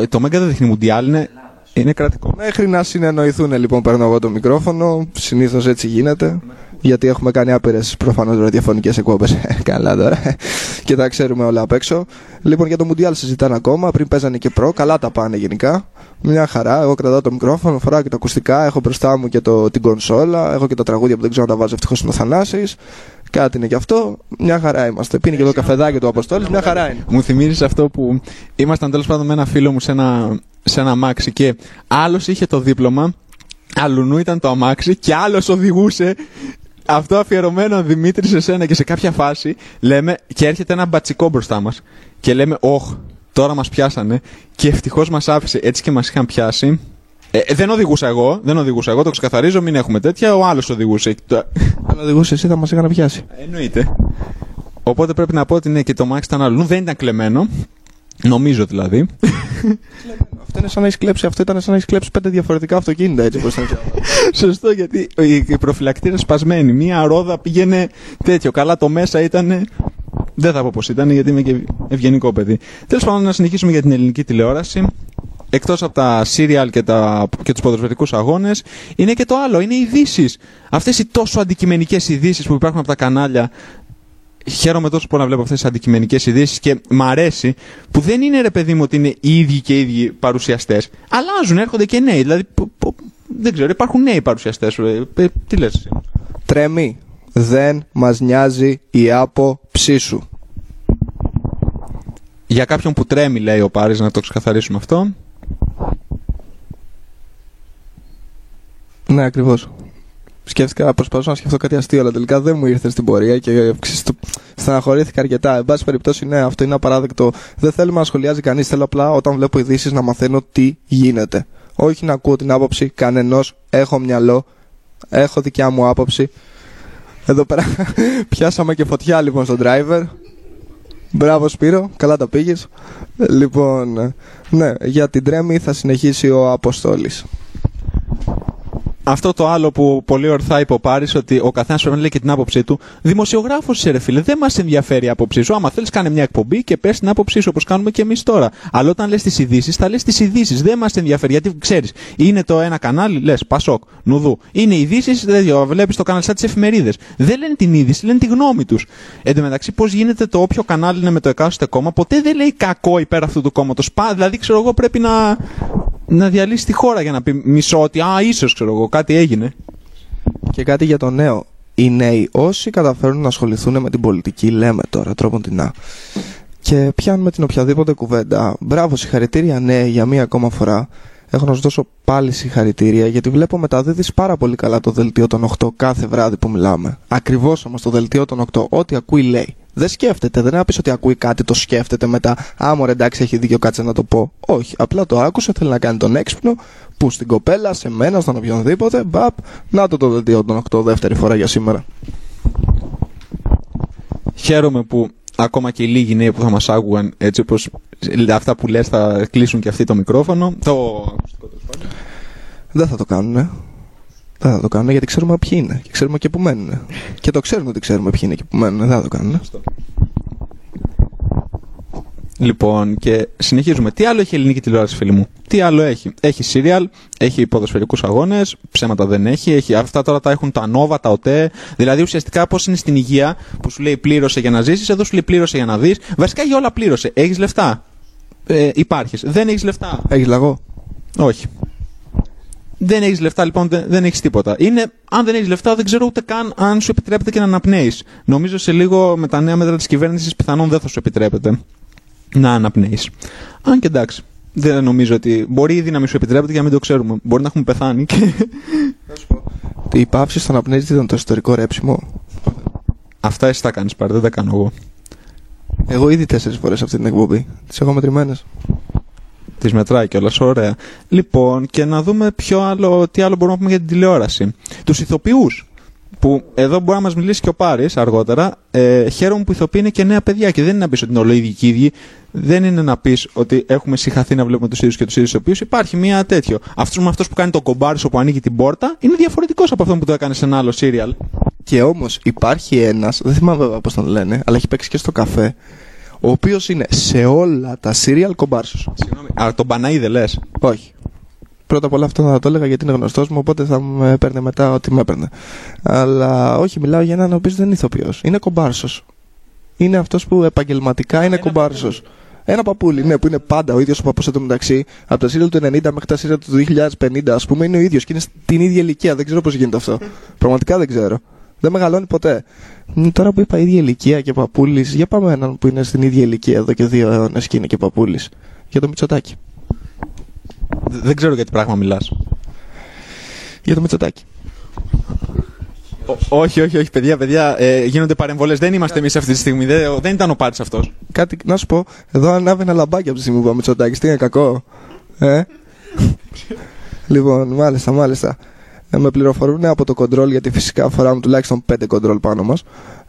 Το Μέγκα δεν δείχνει Μουντιάλ, είναι κρατικό. Μέχρι να συνεννοηθούν λοιπόν παίρνω εγώ το μικρόφωνο. Συνήθως έτσι γίνεται. Γιατί έχουμε κάνει άπειρες προφανώς ραδιοφωνικές εκπομπές. Καλά τώρα. Και τα ξέρουμε όλα απ' έξω. Λοιπόν, για το Μουντιάλ συζητάνε ακόμα. Πριν παίζανε και προ. Καλά τα πάνε γενικά. Μια χαρά. Εγώ κρατάω το μικρόφωνο, φοράω και τα ακουστικά. Έχω μπροστά μου και την κονσόλα. Έχω και τα τραγούδια που δεν ξέρω να τα βάζω. Ευτυχώς είναι ο Θανάσης. Κάτι είναι και αυτό. Μια χαρά είμαστε. Πίνει και το καφεδάκι του Αποστόλης. Μια χαρά είναι. Μου θυμίζεις αυτό που ήμασταν τέλος πάντων με ένα φίλο μου σε ένα αμάξι και άλλος είχε το δίπλωμα. Αλλουνού ήταν το αμάξι και άλλος οδηγούσε. Αυτό αφιερωμένο, Δημήτρη, σε σένα, και σε κάποια φάση λέμε και έρχεται ένα μπατσικό μπροστά μας και λέμε «Ωχ, τώρα μας πιάσανε», και ευτυχώς μας άφησε. Έτσι και μας είχαν πιάσει. Δεν οδηγούσα εγώ, το ξεκαθαρίζω, μην έχουμε τέτοια. Ο άλλος οδηγούσε. Αν οδηγούσε εσύ θα μας είχαν πιάσει. Εννοείται. Οπότε πρέπει να πω ότι ναι, και το μάξι ήταν αλλού. Δεν ήταν κλεμμένο. Νομίζω δηλαδή. Αυτό είναι σαν να έχεις κλέψει. Αυτό ήταν σαν να έχεις κλέψει 5 διαφορετικά αυτοκίνητα, έτσι όπως ήταν. Σωστό, γιατί η προφυλακτήρα σπασμένη. Μία ρόδα πήγαινε τέτοιο. Καλά, το μέσα ήταν. Δεν θα πω πώς ήταν, γιατί είμαι και ευγενικό παιδί. Τέλος πάντων, να συνεχίσουμε για την ελληνική τηλεόραση. Εκτός από τα serial και τους ποδοσφαιρικούς αγώνες, είναι και το άλλο. Είναι οι ειδήσεις. Αυτές οι τόσο αντικειμενικές ειδήσεις που υπάρχουν από τα κανάλια. Χαίρομαι τόσο πολύ να βλέπω αυτές τις αντικειμενικές ειδήσεις και μ' αρέσει που δεν είναι, ρε παιδί μου, ότι είναι οι ίδιοι και οι ίδιοι παρουσιαστές. Αλλάζουν, έρχονται και νέοι. Δηλαδή, δεν ξέρω, υπάρχουν νέοι παρουσιαστές. Τι λες εσύ? Τρέμει. Δεν μας νοιάζει η άποψή σου. Για κάποιον που τρέμει, λέει ο Πάρης, να το ξεκαθαρίσουμε αυτό. Ναι, ακριβώς. Προσπαθούσα να σκεφτώ κάτι αστείο, αλλά τελικά δεν μου ήρθε στην πορεία και στεναχωρήθηκα αρκετά. Εν πάση περιπτώσει, ναι, αυτό είναι απαράδεκτο. Δεν θέλουμε να σχολιάζει κανείς. Θέλω απλά όταν βλέπω ειδήσεις να μαθαίνω τι γίνεται. Όχι να ακούω την άποψη κανενός. Έχω μυαλό. Έχω δικιά μου άποψη. Εδώ πέρα πιάσαμε και φωτιά λοιπόν στον driver. Μπράβο Σπύρο, καλά τα πήγες. Λοιπόν, ναι, για την τρέμη θα συνεχίσει ο Αποστόλης. Αυτό το άλλο που πολύ ορθά είπε ο Πάρης, ότι ο καθένας πρέπει να λέει και την άποψή του. Δημοσιογράφος είσαι, ρε φίλε, δεν μας ενδιαφέρει η άποψή σου. Άμα θέλεις, κάνε μια εκπομπή και πες την άποψή σου, όπως κάνουμε και εμείς τώρα. Αλλά όταν λες τις ειδήσεις, θα λες τις ειδήσεις. Δεν μας ενδιαφέρει, γιατί ξέρεις, είναι το ένα κανάλι, λες Πασόκ, Νουδού. Είναι ειδήσεις, βλέπεις το κανάλι σαν τις εφημερίδες. Δεν λένε την είδηση, λένε τη γνώμη τους. Εν τω μεταξύ, πώς γίνεται το όποιο κανάλι είναι με το εκάστοτε κόμμα, ποτέ δεν λέει κακό υπέρ αυτού του κόμματος. Δηλαδή, ξέρω εγώ, πρέπει να διαλύσει τη χώρα για να πει μισό ότι ίσως, ξέρω εγώ, κάτι έγινε. Και κάτι για το νέο. Οι νέοι, όσοι καταφέρουν να ασχοληθούν με την πολιτική, λέμε τώρα, τρόποντινά, και πιάνουμε την οποιαδήποτε κουβέντα. Μπράβο, συγχαρητήρια νέοι για μία ακόμα φορά. Έχω να σου δώσω πάλι συγχαρητήρια, γιατί βλέπω μεταδίδεις πάρα πολύ καλά το δελτίο των 8 κάθε βράδυ που μιλάμε. Ακριβώς όμως το δελτίο των 8, ό,τι ακούει λέει. Δεν σκέφτεται, δεν είναι να πεις ότι ακούει κάτι, το σκέφτεται μετά. Μωρέ, εντάξει, έχει δίκιο, κάτσε να το πω. Όχι, απλά το άκουσε, θέλει να κάνει τον έξυπνο, που στην κοπέλα, σε μένα, στον οποιονδήποτε, μπαπ, να το δελτίο των 8 δεύτερη φορά για σήμερα. Χαίρομαι που ακόμα και οι λίγοι νέοι που θα μας άκουγαν, έτσι όπως αυτά που λες, θα κλείσουν και αυτοί το μικρόφωνο. Δεν θα το κάνουν, Δεν θα το κάνουν, γιατί ξέρουμε ποιοι είναι και ξέρουμε και που μένουν. Και το ξέρουν ότι ξέρουμε ποιοι είναι και που μένουν. Δεν θα το κάνουν. Λοιπόν, και συνεχίζουμε. Τι άλλο έχει η ελληνική τηλεόραση, φίλοι μου? Τι άλλο έχει? Έχει serial, έχει ποδοσφαιρικούς αγώνες, ψέματα δεν έχει. Αυτά τώρα τα έχουν τα Nova, τα ΟΤΕ. Δηλαδή ουσιαστικά πώς είναι στην υγεία, που σου λέει πλήρωσε για να ζήσεις, εδώ σου λέει πλήρωσε για να δεις. Βασικά για όλα πλήρωσε. Έχεις λεφτά? Υπάρχεις. Δεν έχεις λεφτά? Έχεις λαγό? Όχι. Δεν έχεις λεφτά, λοιπόν, δεν έχεις τίποτα. Αν δεν έχεις λεφτά, δεν ξέρω ούτε καν αν σου επιτρέπεται και να αναπνέεις. Νομίζω σε λίγο με τα νέα μέτρα της κυβέρνησης πιθανόν δεν θα σου επιτρέπεται να αναπνέεις. Αν και εντάξει, δεν νομίζω ότι μπορεί ήδη να μην σου επιτρέπεται και να μην το ξέρουμε. Μπορεί να έχουμε πεθάνει και. Θα σου πω. Η πάυση στο αναπνέεις δεν ήταν το ιστορικό ρέψιμο? Αυτά εσύ τα κάνεις, πάρε, δεν τα κάνω εγώ. Εγώ ήδη 4 φορές αυτή την εκπομπή. Τις έχω μετρημένες. Τις μετράει κιόλας, ωραία. Λοιπόν, και να δούμε τι άλλο μπορούμε να πούμε για την τηλεόραση. Τους ηθοποιούς, που εδώ μπορεί να μας μιλήσει και ο Πάρης αργότερα. Χαίρομαι που οι ηθοποιοί είναι και νέα παιδιά και δεν είναι να πεις ότι είναι ολοίδιοι και ίδιοι. Δεν είναι να πεις ότι έχουμε συγχαθεί να βλέπουμε τους ίδιους και τους ίδιους ηθοποιούς. Υπάρχει μία τέτοιο. Αυτός που κάνει το κομπάρσο που ανοίγει την πόρτα είναι διαφορετικός από αυτόν που το έκανε σε ένα άλλο serial. Και όμως υπάρχει ένας, δεν θυμάμαι βέβαια πώς τον λένε, αλλά έχει παίξει και στο καφέ, ο οποίος είναι σε όλα τα serial κομπάρσος. Συγγνώμη, τον Παναίδε λες? Όχι. Πρώτα απ' όλα αυτό θα το έλεγα γιατί είναι γνωστός μου, οπότε θα με έπαιρνε μετά ό,τι με έπαιρνε. Αλλά όχι, μιλάω για έναν ο οποίος δεν είναι ηθοποιός. Είναι κομπάρσος. Είναι αυτός που επαγγελματικά είναι κομπάρσος. Ένα παππούλι, ναι, που είναι πάντα ο ίδιος ο παππούς εντωμεταξύ. Από τα serial του 90 μέχρι τα serial του 2050, ας πούμε, είναι ο ίδιος και είναι στην ίδια ηλικία. Δεν ξέρω πώς γίνεται αυτό. Πραγματικά δεν ξέρω. Δεν μεγαλώνει ποτέ. Τώρα που είπα ίδια ηλικία και παππούλης, για πάμε έναν που είναι στην ίδια ηλικία εδώ και 2 αιώνες και είναι και παππούλης. Για το Μητσοτάκη. Δεν ξέρω για τι πράγμα μιλάς. Για το Μητσοτάκη. Όχι, παιδιά. Γίνονται παρεμβολές. Δεν είμαστε εμείς αυτή τη στιγμή. Δεν ήταν ο Πάρης αυτός. Κάτι να σου πω. Εδώ ανάβει ένα λαμπάκι από τη στιγμή που πάμε Μητσοτάκης. Τι είναι κακό. Λοιπόν, μάλιστα. Με πληροφορούν από το κοντρόλ, γιατί φυσικά φοράμε τουλάχιστον 5 κοντρόλ πάνω μας,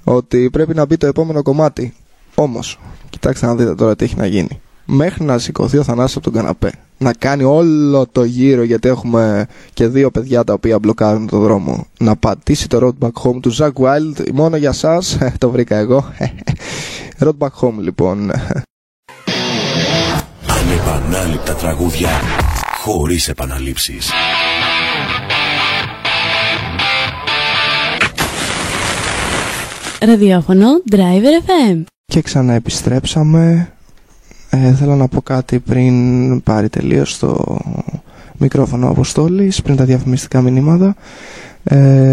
ότι πρέπει να μπει το επόμενο κομμάτι. Όμως, κοιτάξτε να δείτε τώρα τι έχει να γίνει. Μέχρι να σηκωθεί ο Θανάσης από τον καναπέ, να κάνει όλο το γύρο, γιατί έχουμε και 2 παιδιά τα οποία μπλοκάρουν το δρόμο, να πατήσει το Road Back Home του Zakk Wylde, μόνο για σας, το βρήκα εγώ. Road Back Home λοιπόν. Ανεπανάληπτα τραγούδια χωρίς επαναλήψεις. Ραδιόφωνο Driver FM. Και ξαναεπιστρέψαμε. Θέλω να πω κάτι πριν πάρει τελείως το μικρόφωνο ο Αποστόλης, πριν τα διαφημιστικά μηνύματα.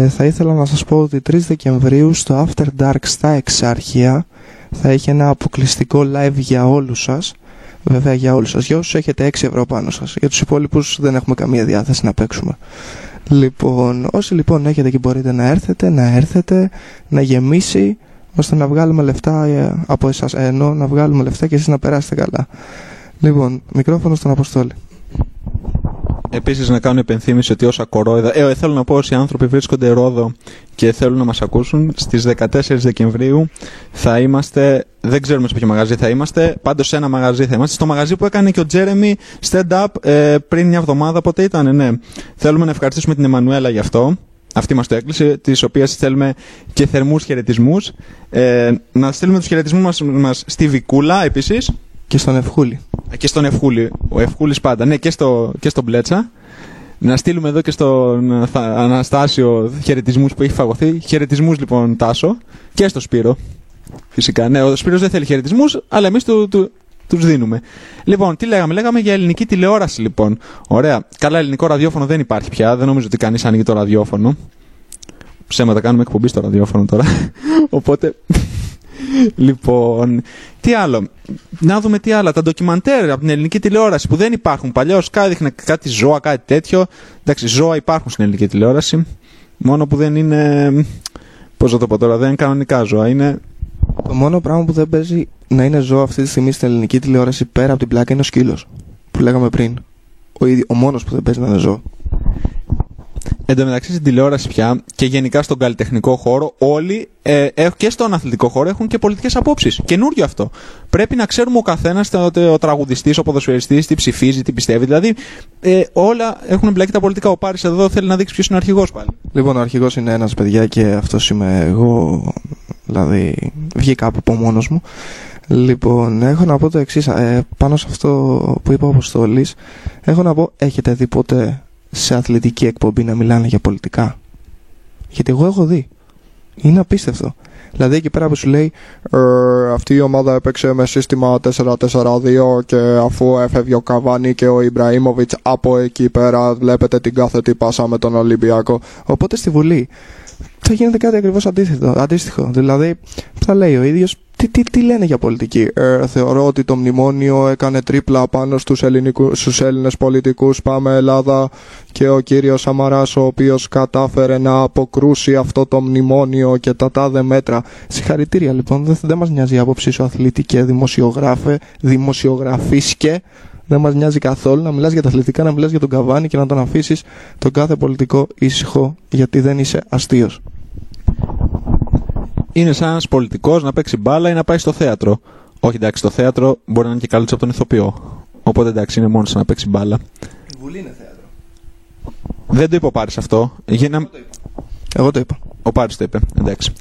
Θα ήθελα να σας πω ότι 3 Δεκεμβρίου στο After Dark στα Εξάρχεια θα έχει ένα αποκλειστικό live για όλους σας. Βέβαια για όλους σας. Για όσους έχετε 6 ευρώ πάνω σας. Για τους υπόλοιπους δεν έχουμε καμία διάθεση να παίξουμε. Λοιπόν, όσοι λοιπόν έχετε και μπορείτε να έρθετε, να γεμίσει, ώστε να βγάλουμε λεφτά από εσάς, ενώ να βγάλουμε λεφτά και εσείς να περάσετε καλά. Λοιπόν, μικρόφωνο στον Αποστόλη. Επίσης να κάνω υπενθύμηση ότι όσα κορόιδα... θέλω να πω όσοι άνθρωποι βρίσκονται Ρόδο και θέλουν να μας ακούσουν, στις 14 Δεκεμβρίου θα είμαστε, δεν ξέρουμε σε ποιο μαγαζί θα είμαστε, πάντως σε ένα μαγαζί θα είμαστε, στο μαγαζί που έκανε και ο Τζέρεμι stand-up πριν μια εβδομάδα, πότε ήταν, ναι. Θέλουμε να ευχαριστήσουμε την Εμμανουέλα γι' αυτό. Αυτή μας το έκλεισε, της οποίας θέλουμε και θερμούς χαιρετισμούς. Να στείλουμε τους χαιρετισμούς μας στη Βικούλα επίσης. Και στον Ευχούλη. Και στον Ευχούλη. Ο Ευχούλης πάντα. Ναι, και στον Μπλέτσα. Να στείλουμε εδώ και στον Αναστάσιο χαιρετισμούς που έχει φαγωθεί. Χαιρετισμούς λοιπόν Τάσο. Και στο Σπύρο. Φυσικά. Ναι, ο Σπύρος δεν θέλει χαιρετισμούς, αλλά εμείς τους δίνουμε. Λοιπόν, τι λέγαμε. Λέγαμε για ελληνική τηλεόραση λοιπόν. Ωραία. Καλά, ελληνικό ραδιόφωνο δεν υπάρχει πια. Δεν νομίζω ότι κανείς ανοίγει το ραδιόφωνο. Ψέματα, κάνουμε εκπομπή στο ραδιόφωνο τώρα. Οπότε... Λοιπόν, τι άλλο. Να δούμε τι άλλα. Τα ντοκιμαντέρ από την ελληνική τηλεόραση που δεν υπάρχουν. Παλιώς έδειχνε κάτι ζώα, κάτι τέτοιο. Εντάξει, ζώα υπάρχουν στην ελληνική τηλεόραση. Μόνο που δεν είναι. Πώς θα το πω τώρα, δεν είναι κανονικά ζώα. Είναι. Το μόνο πράγμα που δεν παίζει να είναι ζώα αυτή τη στιγμή στην ελληνική τηλεόραση πέρα από την πλάκα είναι ο σκύλος. Που λέγαμε πριν. Ο μόνος που δεν παίζει να είναι ζώο. Εν τω μεταξύ στην τηλεόραση πια και γενικά στον καλλιτεχνικό χώρο, όλοι και στον αθλητικό χώρο έχουν και πολιτικές απόψεις. Καινούριο αυτό. Πρέπει να ξέρουμε ο καθένας, ο τραγουδιστής, ο ποδοσφαιριστής, τι ψηφίζει, τι πιστεύει. Δηλαδή, όλα έχουν εμπλακεί τα πολιτικά. Ο Πάρης εδώ θέλει να δείξει ποιος είναι ο αρχηγός πάλι. Λοιπόν, ο αρχηγός είναι ένας, παιδιά, και αυτός είμαι εγώ. Δηλαδή, βγήκα από μόνος μου. Λοιπόν, έχω να πω το εξής. Πάνω σε αυτό που είπε ο Αποστόλης, έχω να πω, έχετε δει ποτέ σε αθλητική εκπομπή να μιλάνε για πολιτικά? Γιατί εγώ έχω δει. Είναι απίστευτο. Δηλαδή εκεί πέρα που σου λέει αυτή η ομάδα έπαιξε με σύστημα 4-4-2 και αφού έφευγε ο Καβάνι και ο Ιμπραήμοβιτς από εκεί πέρα βλέπετε την κάθετη πάσα με τον Ολυμπιακό. Οπότε στη Βουλή θα γίνεται κάτι ακριβώς αντίστοιχο. Δηλαδή θα λέει ο ίδιος τι λένε για πολιτική. Θεωρώ ότι το μνημόνιο έκανε τρίπλα πάνω στους Έλληνες πολιτικούς. Πάμε Ελλάδα, και ο κύριος Σαμαράς, ο οποίος κατάφερε να αποκρούσει αυτό το μνημόνιο και τα τάδε μέτρα. Συγχαρητήρια λοιπόν. Δεν μας νοιάζει η άποψή σου, αθλητή και δημοσιογραφίσκε. Δεν μας νοιάζει καθόλου να μιλάς για τα αθλητικά, να μιλάς για τον Καβάνι και να τον αφήσεις τον κάθε πολιτικό ήσυχο, γιατί δεν είσαι αστείος. Είναι σαν ένας πολιτικός να παίξει μπάλα ή να πάει στο θέατρο. Όχι, εντάξει, το θέατρο μπορεί να είναι και καλύτερο από τον ηθοποιό. Οπότε εντάξει, είναι μόνο σαν να παίξει μπάλα. Η Βουλή είναι θέατρο. Δεν το είπε ο Πάρης αυτό. Εγώ το είπα. Ο Πάρης το είπε. Εντάξει.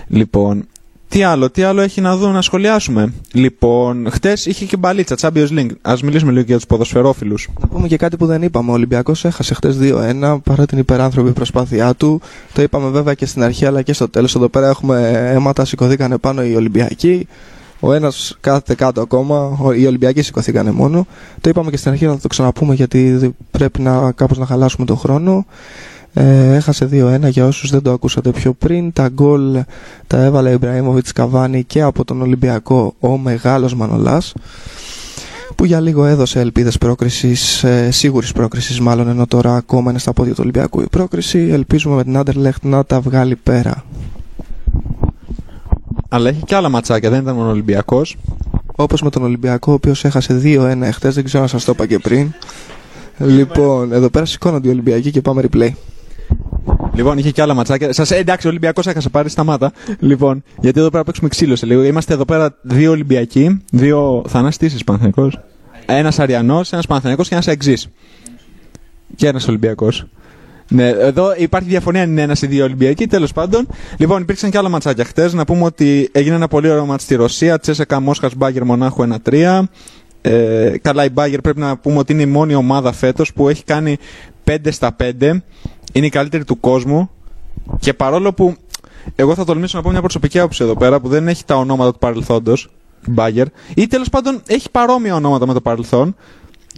Λοιπόν, τι άλλο έχει να σχολιάσουμε. Λοιπόν, χτες είχε και μπαλίτσα, Champions League. Ας μιλήσουμε λίγο για τους ποδοσφαιρόφιλους. Να πούμε και κάτι που δεν είπαμε. Ο Ολυμπιακός έχασε χτες 2-1 παρά την υπεράνθρωπη προσπάθειά του. Το είπαμε βέβαια και στην αρχή αλλά και στο τέλος. Εδώ πέρα έχουμε αίματα, σηκωθήκανε πάνω οι Ολυμπιακοί. Ο ένας κάθεται κάτω ακόμα. Οι Ολυμπιακοί σηκωθήκανε μόνο. Το είπαμε και στην αρχή, αλλά θα το ξαναπούμε γιατί πρέπει κάπως να χαλάσουμε τον χρόνο. Έχασε 2-1 για όσους δεν το ακούσατε πιο πριν. Τα γκολ τα έβαλε Ιμπραήμοβιτς, Καβάνι και από τον Ολυμπιακό ο μεγάλος Μανολάς. που για λίγο έδωσε ελπίδες πρόκρισης, σίγουρης πρόκρισης μάλλον, ενώ τώρα ακόμα είναι στα πόδια του Ολυμπιακού η πρόκριση. Ελπίζουμε με την Άντερλεχτ να τα βγάλει πέρα. Αλλά έχει και άλλα ματσάκια, δεν ήταν μόνο Ολυμπιακός. Όπως με τον Ολυμπιακό, ο οποίος έχασε 2-1 εχθές, δεν ξέρω αν σας το είπα και πριν. Λοιπόν, εδώ πέρα σηκώνονται οι Ολυμπιακοί και πάμε replay. Λοιπόν, είχε και άλλα ματσάκια. Εντάξει, ο Ολυμπιακός έχασε, πάρει, σταμάτα. Λοιπόν, γιατί εδώ πέρα παίξουμε ξύλο σε λίγο. Είμαστε εδώ πέρα 2 Ολυμπιακοί, 2 Θανάστης Παναθηναϊκός. Ένας Αριανός, ένας Παναθηναϊκός και ένας Εξής. Και ένας Ολυμπιακός. Ναι, εδώ υπάρχει διαφωνία αν είναι ένας ή 2 Ολυμπιακοί, τέλος πάντων. Λοιπόν, υπήρξαν και άλλα ματσάκια χτες. Να πούμε ότι έγινε ένα πολύ ωραίο ματς στη Ρωσία. Τσέσεκα Μόσχας Μπάγερ Μονάχου 1-3. Καλά, η Μπάγερ πρέπει να πούμε ότι είναι η μόνη ομάδα φέτος που έχει κάνει 5-5. Είναι η καλύτερη του κόσμου. Και παρόλο που εγώ θα τολμήσω να πω μια προσωπική άποψη εδώ πέρα που δεν έχει τα ονόματα του παρελθόντος, η Μπάγερ, ή τέλος πάντων έχει παρόμοια ονόματα με το παρελθόν,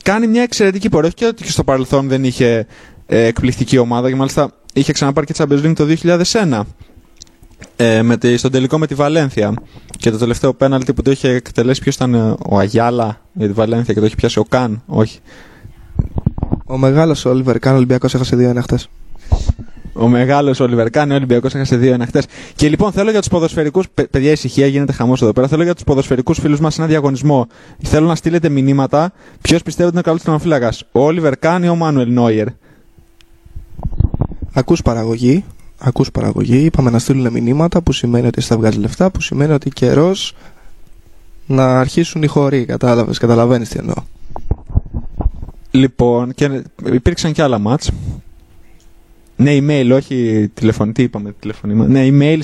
κάνει μια εξαιρετική πορεία. Όχι και ότι στο παρελθόν δεν είχε εκπληκτική ομάδα και μάλιστα είχε ξαναπάρει και Champions League το 2001 στον τελικό με τη Βαλένθια και το τελευταίο πέναλτι που το είχε εκτελέσει ποιος ήταν, ο Αγιάλα για τη Βαλένθια και το είχε πιάσει ο Καν, όχι. Ο μεγάλος Όλιβερ Καν, ο Ολυμπιακός έχασε 2-1 χτες. Ο μεγάλος Όλιβερ Καν, ο Ολυμπιακός έχασε 2-1 χτες. Και λοιπόν θέλω για τους ποδοσφαιρικούς, παιδιά ησυχία, γίνεται χαμός εδώ πέρα, θέλω για τους ποδοσφαιρικούς φίλους μας ένα διαγωνισμό. Θέλω να στείλετε μηνύματα ποιος πιστεύετε ότι είναι ο καλύτερος τερματοφύλακας, ο Όλιβερ Καν ή ο Μάνουελ Νόιερ. Ακούς παραγωγή, είπαμε να στείλουν μηνύματα που σημαίνει ότι θα βγάζει λεφτά, που σημαίνει ότι καιρός να αρχίσουν οι χωροί, καταλαβαίνεις τι εννοώ. Λοιπόν, και υπήρξαν και άλλα μάτς. Ναι, email, όχι τηλεφωνητή, είπαμε τηλεφωνήμα. Ναι, email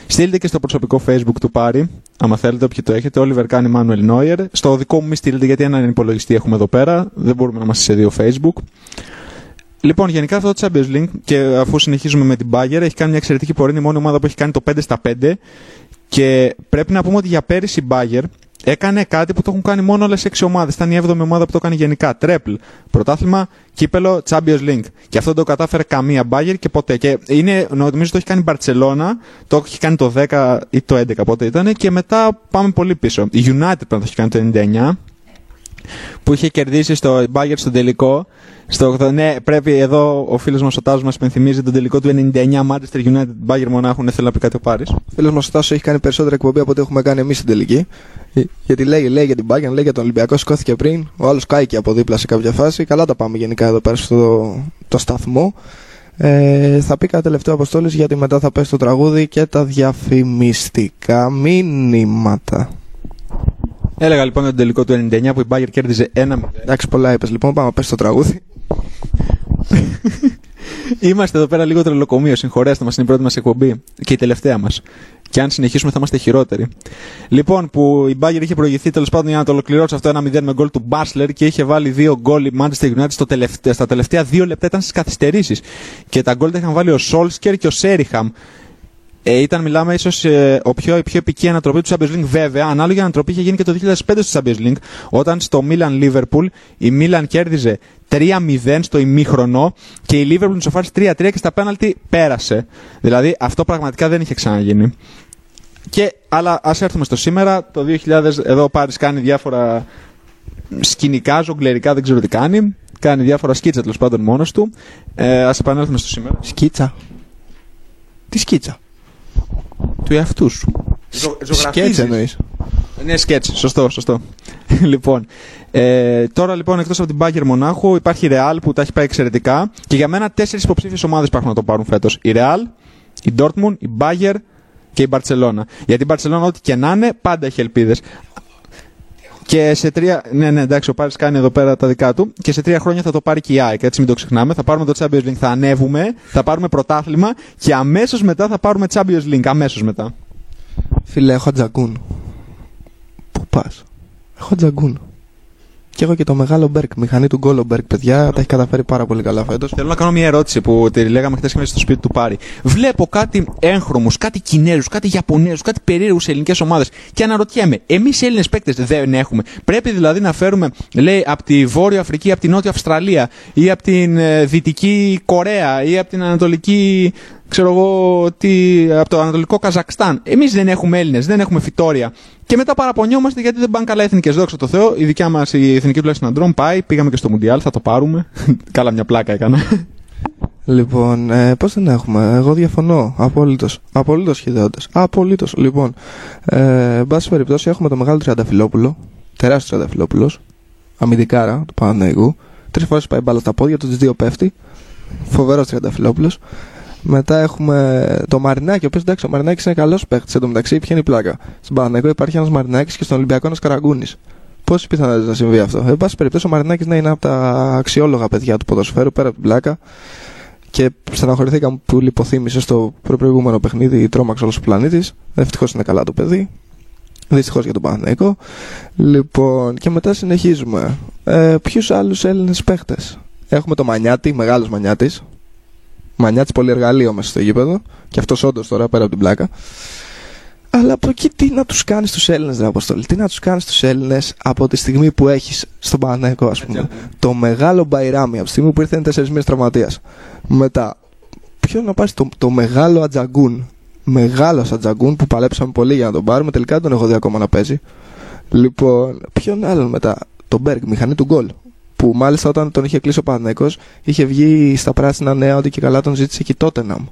στείλτε και στο προσωπικό Facebook του Πάρη, άμα θέλετε, όποιοι το έχετε, Oliver Kahn, Manuel Neuer. Στο δικό μου μη στείλτε, γιατί έναν υπολογιστή έχουμε εδώ πέρα, δεν μπορούμε να είμαστε σε 2 Facebook. Λοιπόν, γενικά αυτό το Champions League, και αφού συνεχίζουμε με την Bayern, έχει κάνει μια εξαιρετική πορεία. Είναι η μόνη ομάδα που έχει κάνει το 5-5. Και πρέπει να πούμε ότι για πέρυσι η Bayern έκανε κάτι που το έχουν κάνει μόνο όλες 6 ομάδες. Ήταν η 7η ομάδα που το έκανε γενικά. Τρέπλ, πρωτάθλημα, κύπελο, Champions League. Και αυτό δεν το κατάφερε καμία Bayern και ποτέ. Και νομίζω το έχει κάνει η Barcelona, το έχει κάνει το 10 ή το 11 πότε ήταν. Και μετά πάμε πολύ πίσω. Η United πρέπει να το έχει κάνει το 99. Που είχε κερδίσει στο Bayern στο τελικό. Ναι, πρέπει εδώ ο φίλος μας ο Τάσος μας υπενθυμίζει τον τελικό του 99 Manchester United Bayern Μονάχου. Ναι, θέλω να πει κάτι ο Πάρης. Ο φίλος μας ο Τάσος έχει κάνει περισσότερη εκπομπή από ό,τι έχουμε κάνει εμείς στην τελική. Γιατί λέει για την Bayern, λέει για τον Ολυμπιακό, σηκώθηκε πριν. Ο άλλος κάηκε από δίπλα σε κάποια φάση. Καλά τα πάμε γενικά εδώ πέρα στο σταθμό. Θα πει κάτι τελευταίο, Αποστόλης, γιατί μετά θα πέσει το τραγούδι και τα διαφημιστικά μηνύματα. Έλεγα λοιπόν τον τελικό του 99 που η Bayern κέρδιζε 1-0. Εντάξει, πολλά είπες. Λοιπόν, πάμε να πέσει το τραγούδι. Είμαστε εδώ πέρα λίγο τρελοκομείο. Συγχωρέστε μας, είναι η πρώτη μας εκπομπή και η τελευταία μας. Και αν συνεχίσουμε θα είμαστε χειρότεροι. Λοιπόν, που η Bayern είχε προηγηθεί τέλος πάντων για να το ολοκληρώσει αυτό 1-0 με γκολ του Μπάσλερ και είχε βάλει 2 γκολ η Manchester United στα τελευταία 2 λεπτά, ήταν στις καθυστερήσεις. Και τα γκολ τα είχαν βάλει ο Σόλσκερ και ο Σέριχαμ. Μιλάμε ίσως η πιο επική ανατροπή του Champions League. Βέβαια, ανάλογη ανατροπή είχε γίνει και το 2005 στο Champions League, όταν στο Milan Liverpool η Milan κέρδιζε 3-0 στο ημίχρονο και η Liverpool σοφάρισε 3-3 και στα πέναλτι πέρασε. Δηλαδή αυτό πραγματικά δεν είχε ξαναγίνει. Αλλά ας έρθουμε στο σήμερα. Το 2000 εδώ ο Πάρης κάνει διάφορα σκηνικά, ζογκλερικά, δεν ξέρω τι κάνει. Κάνει διάφορα σκίτσα τέλος πάντων μόνος του. Ας επανέλθουμε στο σήμερα. Σκίτσα. Τι σκίτσα? Του εαυτού σου. Σκέτς εννοείς? Ναι, σκέτς. Σωστό. Λοιπόν, τώρα λοιπόν εκτός από την Bayern Μονάχου υπάρχει η Real που τα έχει πάει εξαιρετικά και για μένα 4 υποψήφιες ομάδες υπάρχουν να το πάρουν φέτος. Η Real, η Dortmund, η Bayern και η Barcelona. Γιατί η Barcelona ό,τι και να είναι πάντα έχει ελπίδες. Και σε 3. Ναι, εντάξει, ο Πάρης κάνει εδώ πέρα τα δικά του. Και σε 3 χρόνια θα το πάρει και η ΑΕΚ. Έτσι, μην το ξεχνάμε. Θα πάρουμε το Champions League, θα ανέβουμε, θα πάρουμε πρωτάθλημα και αμέσως μετά θα πάρουμε Champions League. Αμέσως μετά. Φίλε, έχω τζαγκούν. Πού πας? Έχω τζαγκούν. Και έχω και το μεγάλο Μπέρκ, μηχανή του Γκόλομπερκ, παιδιά, τα έχει καταφέρει πάρα πολύ καλά φέτος. Θέλω να κάνω μια ερώτηση που τη λέγαμε χθες και μέσα στο σπίτι του Πάρη. Βλέπω κάτι έγχρωμους, κάτι Κινέζους, κάτι Ιαπωνέζους, κάτι περίεργους ελληνικές ομάδες και αναρωτιέμαι, εμείς οι Έλληνες παίκτες δεν έχουμε? Πρέπει δηλαδή να φέρουμε, λέει, από τη Βόρεια Αφρική, από τη Νότια Αυστραλία ή από την Δυτική Κορέα ή από την Ανατολική ξέρω εγώ, από το Ανατολικό Καζακστάν. Εμείς δεν έχουμε Έλληνες, δεν έχουμε φυτόρια. Και μετά παραπονιόμαστε γιατί δεν πάνε καλά εθνικές. Δόξα τω Θεώ, η δικιά μας η εθνική τουλάχιστον αντρών πάει. Πήγαμε και στο Μουντιάλ, θα το πάρουμε. Καλά, μια πλάκα έκανα. Λοιπόν, πώς δεν έχουμε, εγώ διαφωνώ. Απολύτως χιδεόντας. Απολύτως. Λοιπόν, εν πάση περιπτώσει, έχουμε το μεγάλο Τριανταφυλόπουλο. Τεράστιο Τριανταφυλόπουλος. Αμυντικάρα του Παναθηναϊκού. 3 φορές πάει μπάλα στα πόδια του, τις 2 πέφτει. Φοβερός Τριανταφυλόπουλος. Μετά έχουμε το Μαρινάκη, ο οποίος εντάξει, ο Μαρινάκης είναι καλός παίκτης. Εν τω μεταξύ, ποια είναι η πλάκα. Στον Παναθηναϊκό υπάρχει ένας Μαρινάκης και στον Ολυμπιακό ένας Καραγκούνης. Πόσες πιθανότητες να συμβεί αυτό? Εν πάση περιπτώσει, ο Μαρινάκης είναι από τα αξιόλογα παιδιά του ποδοσφαίρου, πέρα από την πλάκα. Και στεναχωρηθήκαμε που λιποθύμησε στο προηγούμενο παιχνίδι, τρόμαξε όλος ο πλανήτης. Ευτυχώς είναι καλά το παιδί. Δυστυχώς για τον Παναθηναϊκό. Λοιπόν, και μετά συνεχίζουμε. Ποιους άλλους Έλληνες παίχτες? Έχουμε το Μανιάτη, μεγάλος Μανιάτης. Μανιάτης πολυεργαλείο μέσα στο γήπεδο. Και αυτός όντως τώρα πέρα από την πλάκα. Αλλά από εκεί τι να τους κάνεις τους Έλληνες, ρε Αποστόλη? Τι να τους κάνεις τους Έλληνες από τη στιγμή που έχεις στον Παναθηναϊκό, ας πούμε, το μεγάλο Μπαϊράμι, από τη στιγμή που ήρθε 4 μήνες τραυματίας. Μετά, ποιο να πάρεις το μεγάλο Ατζαγκούν. Μεγάλος Ατζαγκούν που παλέψαμε πολύ για να τον πάρουμε. Τελικά δεν τον έχω δει ακόμα να παίζει. Λοιπόν, ποιον άλλον μετά? Τον Μπέργκ, μηχανή του γκολ. Που μάλιστα όταν τον είχε κλείσει ο Παναθηναϊκός είχε βγει στα πράσινα νέα ότι και καλά τον ζήτησε και η Τότεναμ.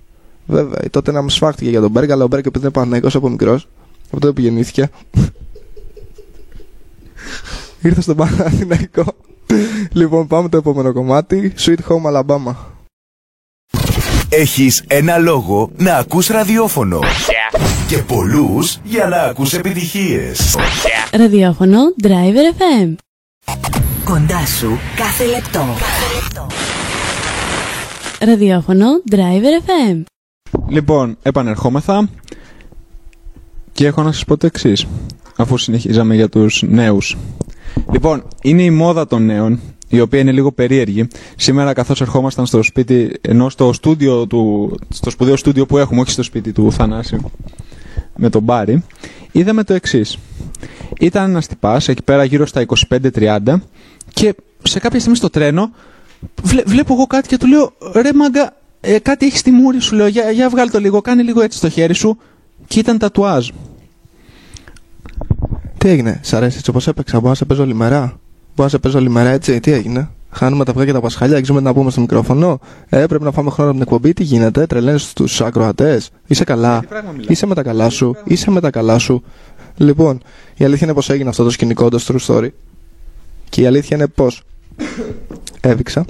Βέβαια, η Τότεναμ σφάχτηκε για τον Μπέργκ, αλλά ο Μπέργκ επειδή είναι Παναθηναϊκός από μικρός, αυτό δεν γεννήθηκε. Ήρθε στον Παναθηναϊκό. Λοιπόν, πάμε το επόμενο κομμάτι. Sweet Home Alabama. Έχεις ένα λόγο να ακούς ραδιόφωνο. Και πολλούς για να ακούς επιτυχίες. Ραδιόφωνο Driver FM. Κοντά σου κάθε λεπτό. Ραδιόφωνο Driver FM. Λοιπόν, επανερχόμεθα και έχω να σας πω το εξής, αφού συνεχίζαμε για τους νέους. Λοιπόν, είναι η μόδα των νέων, η οποία είναι λίγο περίεργη. Σήμερα, καθώς ερχόμασταν στο σπίτι, ενώ στο σπουδαίο στούντιο που έχουμε, όχι στο σπίτι του Θανάση, με τον Μπάρι, είδαμε το εξής. Ήταν ένας τυπάς εκεί πέρα γύρω στα 25-30 και σε κάποια στιγμή στο τρένο βλέπω εγώ κάτι και του λέω, ρε μάγκα, κάτι έχει στη μούρη σου, λέω, για βγάλει το λίγο, κάνει λίγο έτσι στο χέρι σου. Και ήταν τατουάζ. Τι έγινε, σ' αρέσει έτσι όπως έπαιξα? Μπορώ να σε παίζω όλη μέρα έτσι, τι έγινε? Χάνουμε τα αυγά και τα πασχάλια, αξίζουμε να πούμε στο μικρόφωνο. Πρέπει να φάμε χρόνο από την εκπομπή, τι γίνεται? Τρελαίνεις τους ακροατές? Είσαι καλά? Είσαι με τα καλά σου? Λοιπόν, η αλήθεια είναι πως έγινε αυτό το σκηνικό, το true story. Και η αλήθεια είναι πως έβηξα.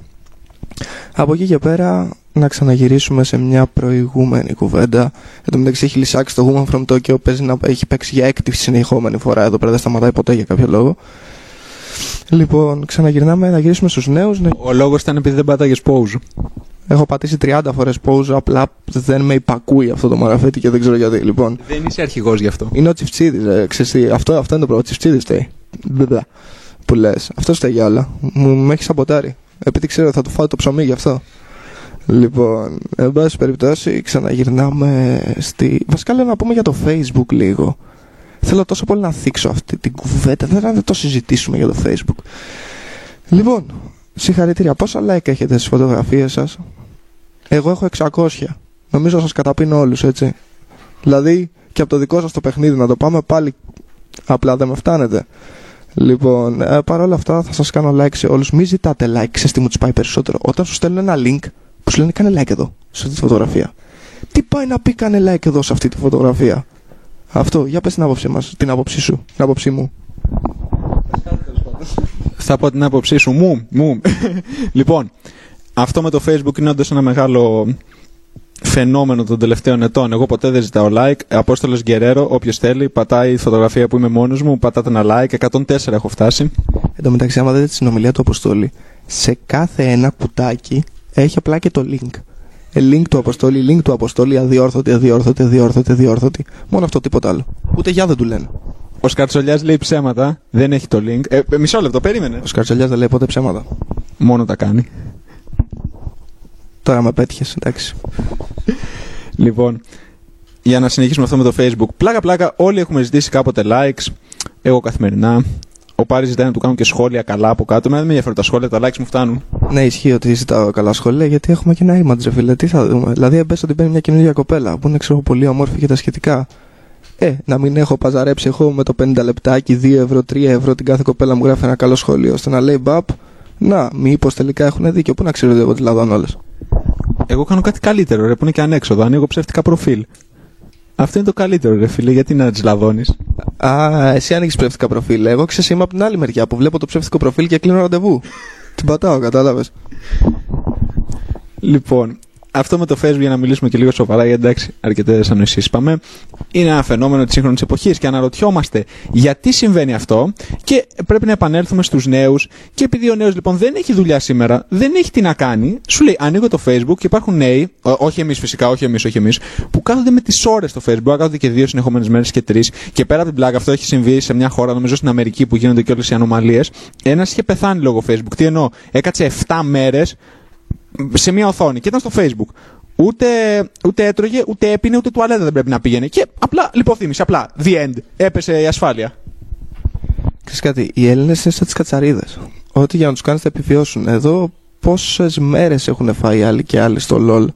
Από εκεί και πέρα να ξαναγυρίσουμε σε μια προηγούμενη κουβέντα. Εν τω μεταξύ έχει λυσάξει το Woman from Tokyo, παίζει να έχει παίξει για 6η συνεχόμενη φορά εδώ πέρα, δεν σταματάει ποτέ για κάποιο λόγο. Λοιπόν, ξαναγυρνάμε να γυρίσουμε στους νέους. Ο λόγος ήταν επειδή δεν πατάγες pause. Έχω πατήσει 30 φορές pause, απλά δεν με υπακούει αυτό το μαραφέτη και δεν ξέρω γιατί. Λοιπόν, δεν είσαι αρχηγός γι' αυτό. Είναι ο Τσιφτσίδης, αυτό είναι το πρόβλημα. Ο Τσιφτσίδης φταίει. Που λες, αυτό φταίει για όλα. Με έχει σαμποτάρει. Επειδή ξέρω θα του φάω το ψωμί γι' αυτό. Λοιπόν, εν πάση περιπτώσει, ξαναγυρνάμε βασικά λέω να πούμε για το Facebook λίγο. Θέλω τόσο πολύ να θίξω αυτή την κουβέντα, δεν θα το συζητήσουμε για το Facebook. Λοιπόν, συγχαρητήρια. Πόσα like έχετε στις φωτογραφίες σας? Εγώ έχω 600. Νομίζω σας καταπίνω όλους, έτσι. Δηλαδή, και από το δικό σας το παιχνίδι να το πάμε πάλι, απλά δεν με φτάνετε. Λοιπόν, παρόλα αυτά θα σας κάνω like σε όλους. Μην ζητάτε like, ξέρεις τι μου τους πάει περισσότερο? Όταν σου στέλνουν ένα link που σου λένε κάνε like εδώ, σε αυτή τη φωτογραφία. Τι πάει να πει κάνε like εδώ σε αυτή τη φωτογραφία? Αυτό, για πες την άποψή μας, την άποψή σου, την άποψή μου. Θα πω την άποψή σου, μου. Λοιπόν, αυτό με το Facebook είναι όντως ένα μεγάλο φαινόμενο των τελευταίων ετών. Εγώ ποτέ δεν ζητάω like. Απόστολος Γκερέρο, όποιος θέλει, πατάει φωτογραφία που είμαι μόνος μου, πατάτε ένα like. 104 έχω φτάσει. Εν τω μεταξύ, άμα δείτε τη συνομιλία του Αποστόλη, σε κάθε ένα κουτάκι έχει απλά και το link. Link του Αποστόλη, αδιόρθωτη. Μόνο αυτό, τίποτα άλλο. Ούτε γεια δεν του λένε. Ο Σκαρτσολιάς λέει ψέματα, δεν έχει το link. Μισό λεπτό, περίμενε. Ο Σκαρτσολιάς δεν λέει ποτέ ψέματα. Μόνο τα κάνει. Τώρα με πέτυχες, εντάξει. Λοιπόν, για να συνεχίσουμε αυτό με το Facebook. Πλάκα, όλοι έχουμε ζητήσει κάποτε likes. Εγώ καθημερινά. ο Πάρης ζητάει να του κάνουν και σχόλια καλά από κάτω. Με ενδιαφέρουν τα σχόλια, τα likes μου φτάνουν. Ναι, ισχύει ότι ζητάω καλά σχόλια, γιατί έχουμε και ένα image, ρε φίλε. Τι θα δούμε? Δηλαδή, πες ότι μπαίνει μια καινούργια κοπέλα που είναι, ξέρω, πολύ όμορφη και τα σχετικά. Να μην έχω παζαρέψει εγώ με το 50 λεπτάκι, 2 ευρώ, 3 ευρώ την κάθε κοπέλα μου γράφει ένα καλό σχόλιο, ώστε να λέει μπαπ, να, μήπως τελικά έχουν δίκιο. Πού να ξέρω ότι εγώ τις λαδώνω όλες. Εγώ κάνω κάτι καλύτερο, ρε, που είναι και ανέξοδο. Ανοίγω ψεύτικα προφίλ. Αυτό είναι το καλύτερο, ρε φίλε, γιατί να τις λαδώνεις. Εσύ ανοίγεις ψεύτικα προφίλ. Εγώ ξέρεις, είμαι από την άλλη μεριά που βλέπω το ψεύτικο προφίλ και κλείνω ραντεβού. Την πατάω, κατάλαβες. Λοιπόν, αυτό με το Facebook, για να μιλήσουμε και λίγο σοβαρά, γιατί εντάξει, αρκετές ανοησίες είπαμε, είναι ένα φαινόμενο της σύγχρονης εποχής και αναρωτιόμαστε γιατί συμβαίνει αυτό και πρέπει να επανέλθουμε στους νέους. Και επειδή ο νέος λοιπόν δεν έχει δουλειά σήμερα, δεν έχει τι να κάνει, σου λέει ανοίγω το Facebook και υπάρχουν νέοι, όχι εμείς φυσικά, όχι εμείς, που κάθονται με τις ώρες στο Facebook, κάθονται και 2 συνεχόμενες μέρες και 3. Και πέρα από την πλάκα, αυτό έχει συμβεί σε μια χώρα, νομίζω στην Αμερική, που γίνονται και όλες οι ανομαλίες. Ένας είχε πεθάνει λόγω Facebook. Τι εννοώ, έκατσε 7 μέρες σε μια οθόνη και ήταν στο Facebook. Ούτε έτρωγε, ούτε έπινε, ούτε τουαλέτα δεν πρέπει να πήγαινε. Και απλά λιποθύμησε, απλά the end. Έπεσε η ασφάλεια. Ξέρεις κάτι, οι Έλληνες είναι σαν τις κατσαρίδες. Ό,τι για να τους κάνεις θα επιβιώσουν. Εδώ πόσες μέρες έχουν φάει άλλοι και άλλοι στο LOL,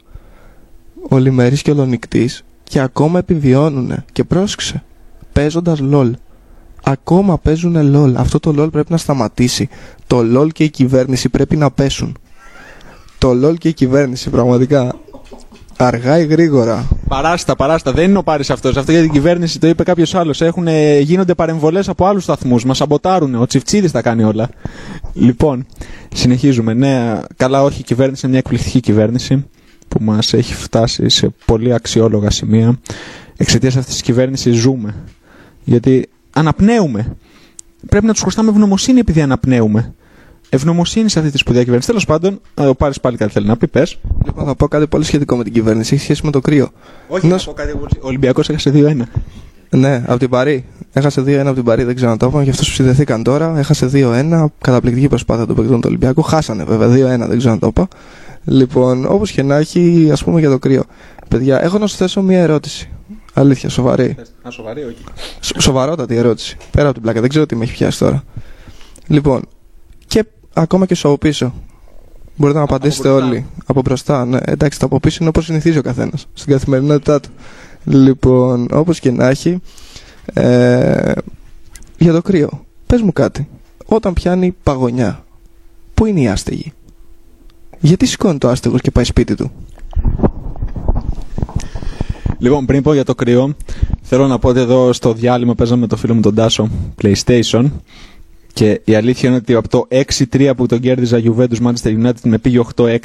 ολημερής και ολονυκτής, και ακόμα επιβιώνουνε. Και πρόσεξε, παίζοντας LOL. Ακόμα παίζουνε LOL. Αυτό το LOL πρέπει να σταματήσει. Το LOL και η κυβέρνηση πρέπει να πέσουν. Το LOL και η κυβέρνηση, πραγματικά. Αργά ή γρήγορα. Παράστα. Δεν είναι ο Πάρης αυτός. Αυτό για την κυβέρνηση το είπε κάποιος άλλος. Γίνονται παρεμβολές από άλλους σταθμούς. Μας σαμποτάρουν. Ο Τσιφτσίδης τα κάνει όλα. Λοιπόν, συνεχίζουμε. Ναι, καλά, όχι. Η κυβέρνηση είναι μια εκπληκτική κυβέρνηση που μας έχει φτάσει σε πολύ αξιόλογα σημεία. Εξαιτίας αυτής της κυβέρνησης ζούμε. Γιατί αναπνέουμε. Πρέπει να τους χρωστάμε ευγνωμοσύνη επειδή αναπνέουμε. Ευγνωμοσύνη σε αυτή τη σπουδαία κυβέρνηση. Τέλος πάντων, ο Πάρης πάλι κάτι θέλει να πει. Πες. Λοιπόν, θα πω κάτι πολύ σχετικό με την κυβέρνηση. Έχει σχέση με το κρύο. Όχι, να πω κάτι. Ο Ολυμπιακός έχασε 2-1. Ναι, από την Παρί. Έχασε 2-1 από την Παρί, δεν ξέρω να το είπαμε. Γι' αυτό που συνδεθήκαν τώρα. Έχασε 2-1. Καταπληκτική προσπάθεια των παικτών του Ολυμπιακού. Χάσανε βέβαια 2-1, δεν ξέρω να το είπα. Λοιπόν, όπως και να έχει, ας πούμε για το κρύο. Παιδιά, έχω να σου θέσω μια ερώτηση. Αλήθεια, σοβαρή. Σοβαρή, όχι. Σοβαρότατη ερώτηση. Πέρα από την πλάκα, δεν ξέρω τι με έχει πιάσει τώρα. Λοιπόν, και ακόμα και σου από πίσω. Μπορείτε να απαντήσετε όλοι. Από μπροστά, ναι. Εντάξει, το από πίσω είναι όπως συνηθίζει ο καθένας στην καθημερινότητά του. Λοιπόν, όπως και να έχει, για το κρύο, πες μου κάτι. Όταν πιάνει παγωνιά, πού είναι η άστεγη? Γιατί σηκώνει το άστεγος και πάει σπίτι του? Λοιπόν, πριν πω για το κρύο, θέλω να πω ότι εδώ στο διάλειμμα παίζαμε με το φίλο μου τον Τάσο PlayStation. Και η αλήθεια είναι ότι από το 6-3 που τον κέρδιζα Juventus Manchester United με πήγε 8-6.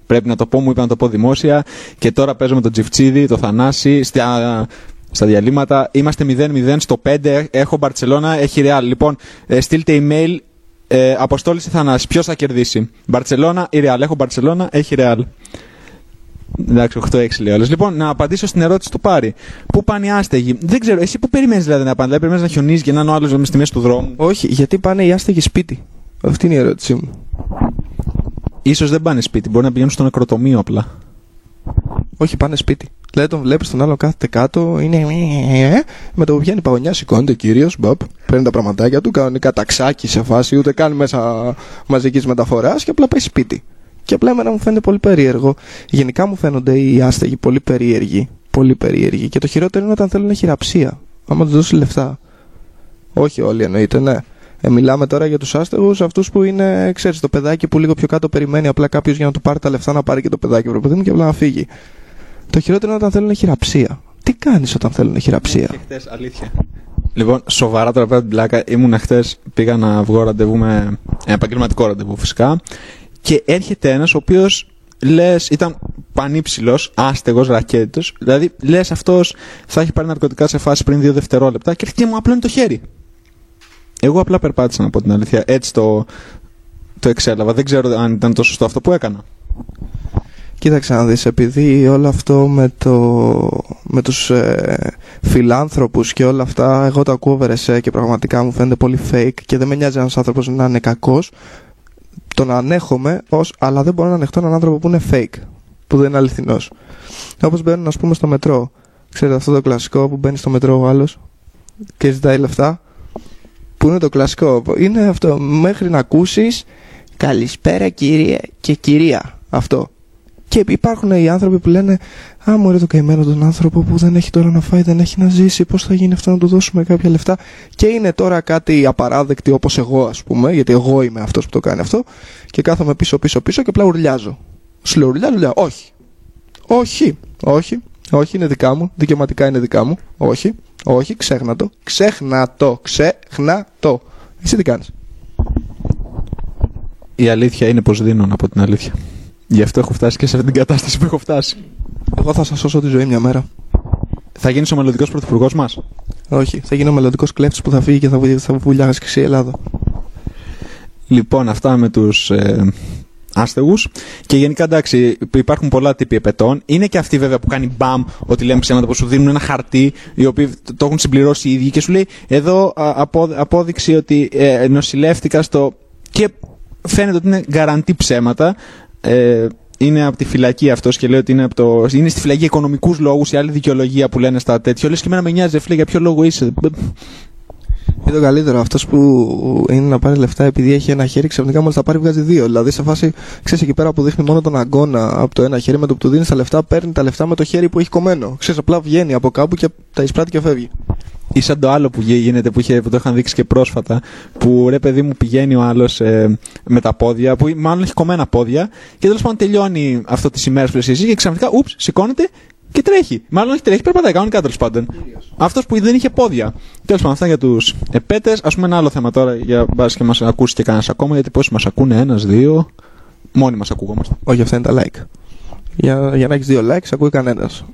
Πρέπει να το πω, μου είπα να το πω δημόσια. Και τώρα παίζω με τον Τζιφτσίδη, το Θανάση, στα διαλύματα. Είμαστε 0-0 στο 5. Έχω Μπαρτσελώνα, έχει Real. Λοιπόν, στείλτε email. Αποστόλης ή Θανάση, ποιος θα κερδίσει? Μπαρτσελώνα ή Real? Έχω Μπαρτσελώνα, έχει Real. Εντάξει, 8-6 λέει όλες. Λοιπόν, να απαντήσω στην ερώτηση του Πάρη. Πού πάνε οι άστεγοι? Δεν ξέρω, εσύ πού περιμένεις δηλαδή να πάνε? Δηλαδή, περιμένεις να χιονίζει και να είναι ο άλλος στη μέση του δρόμου? Όχι, γιατί πάνε οι άστεγοι σπίτι? Αυτή είναι η ερώτησή μου. Ίσως δεν πάνε σπίτι, μπορεί να πηγαίνουν στο νεκροτομείο απλά. Όχι, πάνε σπίτι. Δηλαδή τον βλέπεις τον άλλο κάθεται κάτω, είναι. Με το που βγαίνει η παγωνιά, σηκώνεται ο κύριος, παίρνει τα πραγματάκια του, κανονικά ταξάκι σε φάση, ούτε καν μέσα μαζικής μεταφοράς και απλά πάει σπίτι. Και απλά εμένα μου φαίνεται πολύ περίεργο. Γενικά μου φαίνονται οι άστεγοι πολύ περίεργοι. Πολύ περίεργοι. Και το χειρότερο είναι όταν θέλουν χειραψία. Άμα τους δώσει λεφτά. Όχι όλοι εννοείται, ναι. Μιλάμε τώρα για τους άστεγους, αυτούς που είναι, ξέρεις, το παιδάκι που λίγο πιο κάτω περιμένει απλά κάποιος για να του πάρει τα λεφτά, να πάρει και το παιδάκι, βρε παιδί μου, και απλά να φύγει. Το χειρότερο είναι όταν θέλουν χειραψία. Τι κάνεις όταν θέλουν χειραψία? Και χτες, αλήθεια. Λοιπόν, σοβαρά τώρα πέρα την πλάκα, ήμουν χτες, πήγα να βγω ραντεβού με ένα επαγγελματικό ραντεβού φυσικά. Και έρχεται ένας ο οποίος, λες, ήταν πανύψηλος, άστεγος, ρακέτος. Δηλαδή, λες, αυτός θα έχει πάρει ναρκωτικά σε φάση πριν 2 δευτερόλεπτα και έρχεται και μου απλώνει το χέρι. Εγώ απλά περπάτησα, να πω την αλήθεια. Έτσι το εξέλαβα. Δεν ξέρω αν ήταν το σωστό αυτό που έκανα. Κοίταξε να δεις, επειδή όλο αυτό με τους φιλάνθρωπους και όλα αυτά, εγώ το ακούω βερεσέ και πραγματικά μου φαίνεται πολύ fake και δεν με νοιάζει ένας άνθρωπος να είναι κακός. Τον ανέχομαι, αλλά δεν μπορώ να ανεχτώ έναν άνθρωπο που είναι fake, που δεν είναι αληθινός. Όπως μπαίνουν, ας πούμε, στο μετρό. Ξέρετε αυτό το κλασικό που μπαίνει στο μετρό ο άλλος και ζητάει λεφτά? που είναι το κλασικό. Είναι αυτό, μέχρι να ακούσεις καλησπέρα κύριε και κυρία. Αυτό. Και υπάρχουν οι άνθρωποι που λένε «Α, μωρέ το καημένο τον άνθρωπο που δεν έχει τώρα να φάει, δεν έχει να ζήσει, πώς θα γίνει αυτό να του δώσουμε κάποια λεφτά». Και είναι τώρα κάτι απαράδεκτη όπως εγώ, ας πούμε, γιατί εγώ είμαι αυτός που το κάνει αυτό, και κάθομαι πίσω και απλά ουρλιάζω. Σου λέω ουρλιάζω, όχι, είναι δικά μου, δικαιωματικά είναι δικά μου, όχι, ξέχνα το. Εσύ τι κάνεις? Η αλήθεια είναι πως δίνω από την αλήθεια. Γι' αυτό έχω φτάσει και σε αυτή την κατάσταση που έχω φτάσει. Εγώ θα σας σώσω τη ζωή μια μέρα. Θα γίνεις ο μελλοντικός πρωθυπουργός μας? Όχι, θα γίνω ο μελλοντικός κλέφτης που θα φύγει και θα βουλιάγει και η Ελλάδα. Λοιπόν, αυτά με τους άστεγους. Και γενικά εντάξει, υπάρχουν πολλά τύποι επετών. Είναι και αυτοί βέβαια που κάνει μπαμ ότι λέμε ψέματα, που σου δίνουν ένα χαρτί, οι οποίοι το έχουν συμπληρώσει οι ίδιοι και σου λέει εδώ απόδειξη ότι νοσηλεύτηκα στο. Και φαίνεται ότι είναι γκαραντί ψέματα. Είναι από τη φυλακή αυτός και λέει ότι είναι στη φυλακή οικονομικούς λόγους, η άλλη δικαιολογία που λένε στα τέτοια. Λες και εμένα με νοιάζει, φίλε, για ποιο λόγο είσαι? Είναι το καλύτερο. Αυτός που είναι να πάρει λεφτά επειδή έχει ένα χέρι, ξαφνικά μόλις τα πάρει βγάζει δύο. Δηλαδή σε φάση, ξέρεις, εκεί πέρα που δείχνει μόνο τον αγκώνα από το ένα χέρι, με το που του δίνει τα λεφτά, παίρνει τα λεφτά με το χέρι που έχει κομμένο. Ξέρεις, απλά βγαίνει από κάπου και τα εισπράττει και φεύγει. Ή σαν το άλλο που γίνεται, που το είχαν δείξει και πρόσφατα, που ρε παιδί μου πηγαίνει ο άλλος με τα πόδια, που μάλλον έχει κομμένα πόδια, και τέλος πάντων τελειώνει αυτό τις ημέρες που εσύ και ξαφνικά, σηκώνεται και τρέχει. Μάλλον όχι τρέχει, περπατάει κανονικά τέλος πάντων. Αυτός που δεν είχε πόδια. Τέλος πάντων, αυτά για τους επέτες. Ας πούμε ένα άλλο θέμα τώρα, για μπας και μας ακούσει και κανένας ακόμα, γιατί πόσοι μας ακούνε, 1, 2, μόνοι μας ακουγόμαστε. Όχι, αυτά είναι τα like. Για να έχεις 2 likes, ακούει κανένας.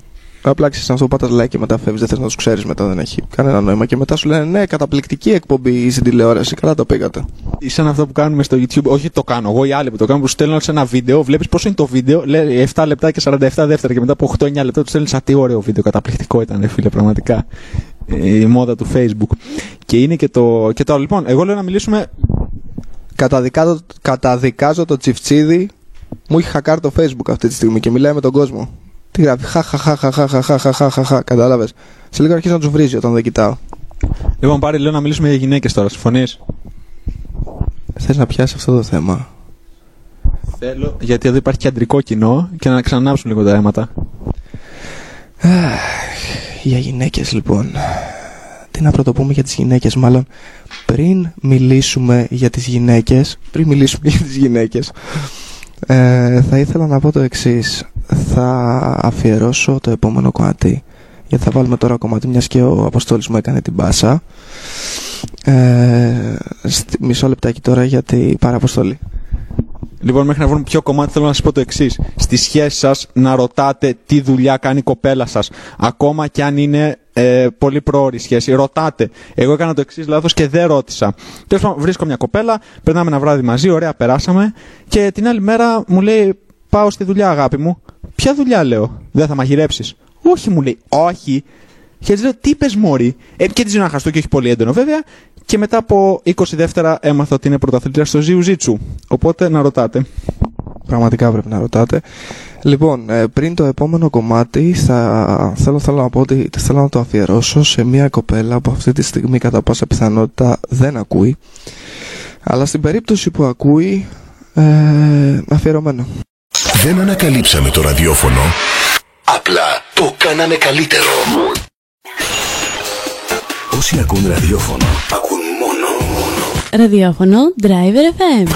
Απλά ξέρεις, αυτό που πατάς like και μετά φεύγεις, δεν θες να τους ξέρεις μετά, δεν έχει κανένα νόημα. Και μετά σου λένε ναι, καταπληκτική εκπομπή στην τηλεόραση, καλά το πήγατε. Ή σαν αυτό που κάνουμε στο YouTube, όχι το κάνω εγώ, οι άλλοι που το κάνουν, που σου στέλνουν σε ένα βίντεο, βλέπεις πόσο είναι το βίντεο, λέει 7 λεπτά και 47 δεύτερα, και μετά από 8-9 λεπτά του στέλνεις τι ωραίο βίντεο, καταπληκτικό ήταν, φίλε, πραγματικά. Η μόδα του Facebook. Και είναι και το άλλο. Λοιπόν, εγώ λέω να μιλήσουμε. Καταδικάζω το Τσιφτσίδι, μου έχει χακάρει το Facebook αυτή τη στιγμή και μιλάει με τον κόσμο. Τι γράφει, χαχαχαχαχαχαχαχαχαχαχαχαχαχα, κατάλαβες. Σε λίγο αρχίζει να τους βρίζει όταν δεν κοιτάω. Λοιπόν, πάρει, λέω να μιλήσουμε για γυναίκες τώρα, συμφωνείς? Θες να πιάσεις αυτό το θέμα? Θέλω, γιατί εδώ υπάρχει και αντρικό κοινό και να ξανάψουν λίγο τα αίματα. Για γυναίκες λοιπόν. Τι να πρωτοπούμε για τις γυναίκες, μάλλον πριν μιλήσουμε για τις γυναίκες, θα ήθελα να πω το εξής. Θα αφιερώσω το επόμενο κομμάτι, γιατί θα βάλουμε τώρα κομμάτι, μιας και ο Αποστόλης μου έκανε την πάσα. Μισό λεπτάκι τώρα για την Παραποστολή. Λοιπόν, μέχρι να βρούμε ποιο κομμάτι, θέλω να σας πω το εξής. Στη σχέση σας να ρωτάτε τι δουλειά κάνει η κοπέλα σας, ακόμα και αν είναι πολύ πρόωρη σχέση. Ρωτάτε. Εγώ έκανα το εξής λάθος και δεν ρώτησα. Τέλος πάντων, βρίσκω μια κοπέλα, περνάμε ένα βράδυ μαζί, ωραία, περάσαμε, και την άλλη μέρα μου λέει πάω στη δουλειά, αγάπη μου. Ποια δουλειά, λέω? Δεν θα μαγειρέψεις? Όχι, μου λέει. Όχι. Και της λέω τι είπες, μωρή? Και της λέω να χαστώ, και όχι πολύ έντονο βέβαια. Και μετά από 20 δεύτερα έμαθα ότι είναι πρωταθλήτρια στο Jiu-Jitsu. Οπότε να ρωτάτε. Πραγματικά πρέπει να ρωτάτε. Λοιπόν, πριν το επόμενο κομμάτι θέλω να πω ότι θέλω να το αφιερώσω σε μια κοπέλα που αυτή τη στιγμή κατά πάσα πιθανότητα δεν ακούει. Αλλά στην περίπτωση που ακούει, αφιερωμένο. Δεν ανακαλύψαμε το ραδιόφωνο, απλά το κάναμε καλύτερο. Όσοι ακούν ραδιόφωνο, ακούν μόνο Ραδιόφωνο Driver FM.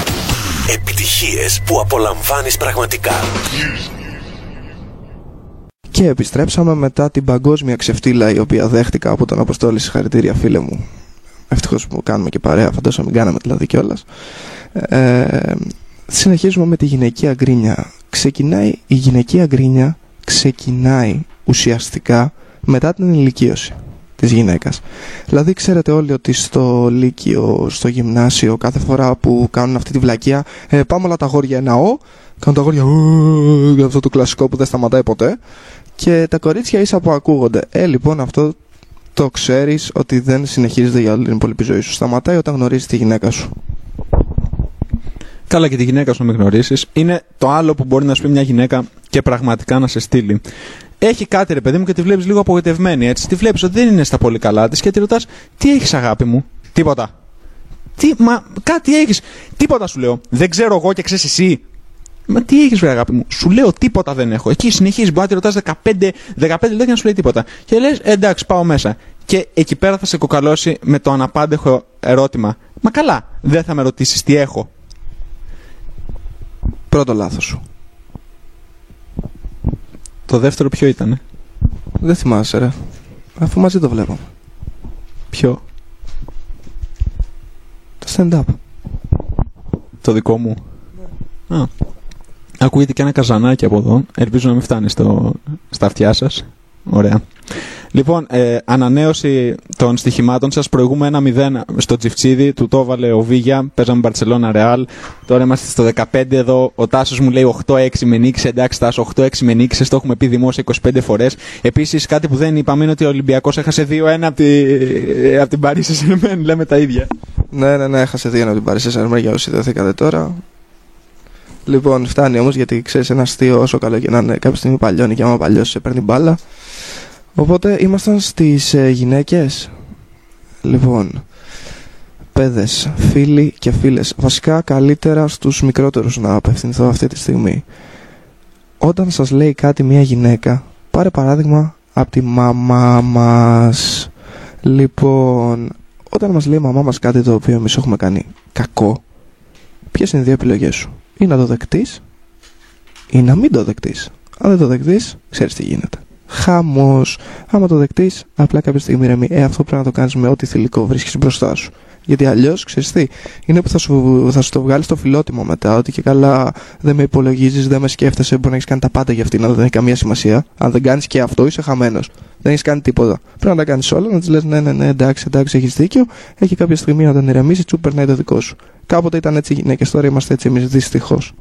επιτυχίες που απολαμβάνεις πραγματικά. Και επιστρέψαμε μετά την παγκόσμια ξεφτύλα η οποία δέχτηκα από τον Αποστόλη. Συγχαρητήρια, φίλε μου. Ευτυχώς που κάνουμε και παρέα, φαντάζομαι μην κάναμε δηλαδή κιόλας. Συνεχίζουμε με τη γυναικεία γκρίνια. Η γυναικεία γκρίνια ξεκινάει ουσιαστικά μετά την ενηλικίωση της γυναίκας. Δηλαδή ξέρετε όλοι ότι στο λύκειο, στο γυμνάσιο, κάθε φορά που κάνουν αυτή τη βλακεία, πάμε όλα τα αγόρια ένα κάνουν τα αγόρια αυτό το κλασικό που δεν σταματάει ποτέ, και τα κορίτσια ίσα που ακούγονται. Λοιπόν, αυτό το ξέρεις ότι δεν συνεχίζεται για όλη την υπόλοιπη ζωή σου. Σταματάει όταν γνωρίζεις τη γυναίκα σου. Καλά, και τη γυναίκα σου να μην γνωρίσεις. Είναι το άλλο που μπορεί να σου πει μια γυναίκα και πραγματικά να σε στείλει. Έχει κάτι, ρε παιδί μου, και τη βλέπεις λίγο απογοητευμένη, έτσι. Τη βλέπεις ότι δεν είναι στα πολύ καλά της και τη ρωτάς τι έχεις, αγάπη μου? Τίποτα. Μα κάτι έχεις. Τίποτα σου λέω. Δεν ξέρω εγώ και ξέρεις εσύ. Μα τι έχεις, βρε αγάπη μου. Σου λέω τίποτα δεν έχω. Εκεί συνεχίζεις. Μπορεί να τη ρωτάς 15 λεπτά και να σου λέει τίποτα. Και λες εντάξει, πάω μέσα. Και εκεί πέρα θα σε κοκαλώσει με το αναπάντεχο ερώτημα. Μα καλά, δεν θα με ρωτήσεις τι έχω. Πρώτο λάθος σου. Το δεύτερο ποιο ήτανε? Δεν θυμάσαι, ρε. Αφού μαζί το βλέπαμε. Ποιο? Το stand-up. Το δικό μου. Α. Ακούγεται και ένα καζανάκι από εδώ. Ελπίζω να μην φτάνει στα αυτιά σας. Ωραία. Λοιπόν, ανανέωση των στοιχημάτων σας. Προηγούμε 1-0 στο Τζιφτσίδι. Του το έβαλε ο Βίγια. Παίζαμε Μπαρτσελώνα Ρεάλ. Τώρα είμαστε στο 15 εδώ. Ο Τάσος μου λέει 8-6 με νίκησε. Εντάξει, Τάσο, 8-6 με νίκησε. Το έχουμε πει δημόσια 25 φορές. Επίσης, κάτι που δεν είπαμε είναι ότι ο Ολυμπιακός έχασε 2-1 από την Paris Saint-Germain. Λέμε τα ίδια. Ναι, έχασε 2-1 από την Paris Saint-Germain, για όσοι δεθήκατε τώρα. Λοιπόν, φτάνει όμως, γιατί ξέρεις, ένα αστείο όσο καλό και να είναι, κάποια στιγμή παλιώνει και άμα παλιώσει σε παίρνει μπάλα. Οπότε ήμασταν στις γυναίκες. Λοιπόν, παιδες, φίλοι και φίλες, βασικά καλύτερα στους μικρότερους να απευθυνθώ αυτή τη στιγμή. Όταν σας λέει κάτι μια γυναίκα, πάρε παράδειγμα από τη μαμά μας. Λοιπόν, όταν μας λέει η μαμά μας κάτι το οποίο εμείς έχουμε κάνει κακό, ποιες είναι οι δύο επιλογές σου? Ή να το δεκτείς ή να μην το δεκτείς. Αν δεν το δεκτείς, ξέρεις τι γίνεται. Χαμός. Άμα το δεκτείς, απλά κάποια στιγμή ρεμεί. Αυτό πρέπει να το κάνεις με ό,τι θηλυκό βρίσκεις μπροστά σου. Γιατί αλλιώς, ξέρεις τι, είναι που θα σου το βγάλει στο φιλότιμο μετά. Ότι και καλά δεν με υπολογίζεις, δεν με σκέφτεσαι. Μπορεί να έχεις κάνει τα πάντα για αυτήν, αλλά δεν έχει καμία σημασία. Αν δεν κάνεις και αυτό, είσαι χαμένος. Δεν έχεις κάνει τίποτα. Πρέπει να τα κάνεις όλα, να της λες ναι, εντάξει, έχεις δίκιο. Έχει κάποια στιγμή να τον ηρεμήσει, τσου περνάει το δικό σου. Κάποτε ήταν έτσι οι γυναίκες, τώρα είμαστε έτσι εμείς, δυστυχώς.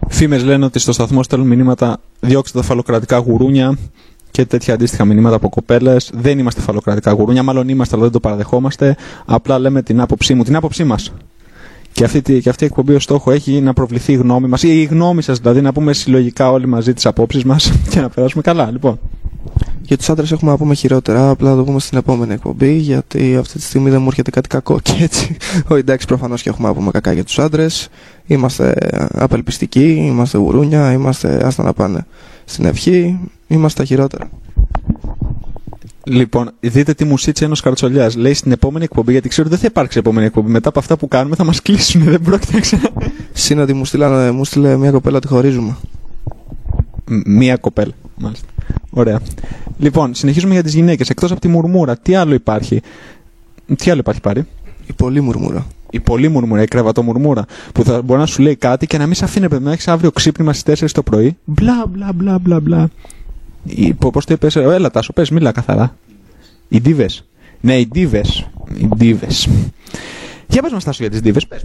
Φήμες λένε ότι στο σταθμό στέλνουν μηνύματα διώξτε τα φαλοκρατικά γουρούνια και τέτοια αντίστοιχα μηνύματα από κοπέλες. Δεν είμαστε φαλοκρατικά γουρούνια, μάλλον είμαστε, αλλά δεν το παραδεχόμαστε. Απλά λέμε την άποψή μου, την άποψή μας. Και αυτή η εκπομπή ως στόχο έχει να προβληθεί η γνώμη μας, ή η γνώμη σας δηλαδή, να πούμε συλλογικά όλοι μαζί τις απόψεις μας και να περάσουμε καλά. Λοιπόν. Για τους άντρες έχουμε να πούμε χειρότερα, απλά θα το πούμε στην επόμενη εκπομπή, γιατί αυτή τη στιγμή δεν μου έρχεται κάτι κακό και έτσι. Εντάξει, προφανώς και έχουμε να πούμε κακά για τους άντρες. Είμαστε απελπιστικοί, είμαστε γουρούνια, είμαστε άστα να πάνε στην ευχή, είμαστε τα χειρότερα. Λοιπόν, δείτε τη μουσίτσα ενός καρτσολιάς. Λέει στην επόμενη εκπομπή, γιατί ξέρω ότι δεν θα υπάρξει επόμενη εκπομπή. Μετά από αυτά που κάνουμε θα μας κλείσουν, δεν πρόκειται ξανά. Συν ότι μου στείλε μια κοπέλα ότι χωρίζουμε. Μία κοπέλα, μάλιστα. Ωραία. Λοιπόν, συνεχίζουμε για τις γυναίκες. Εκτός από τη μουρμούρα, τι άλλο υπάρχει? Πάρη? Η πολύ μουρμούρα. Η πολύ μουρμούρα, η κρεβατομουρμούρα. Που θα μπορεί να σου λέει κάτι και να μην σε αφήνει να έχεις αύριο ξύπνημα στις 4 το πρωί. Μπλα. Πώς το είπες? Έλα Τάσο, πες, μίλα καθαρά. Οι ντίβες. Ναι, οι ντίβες. Για πες μας Τάσο για τις ντίβες. Πες.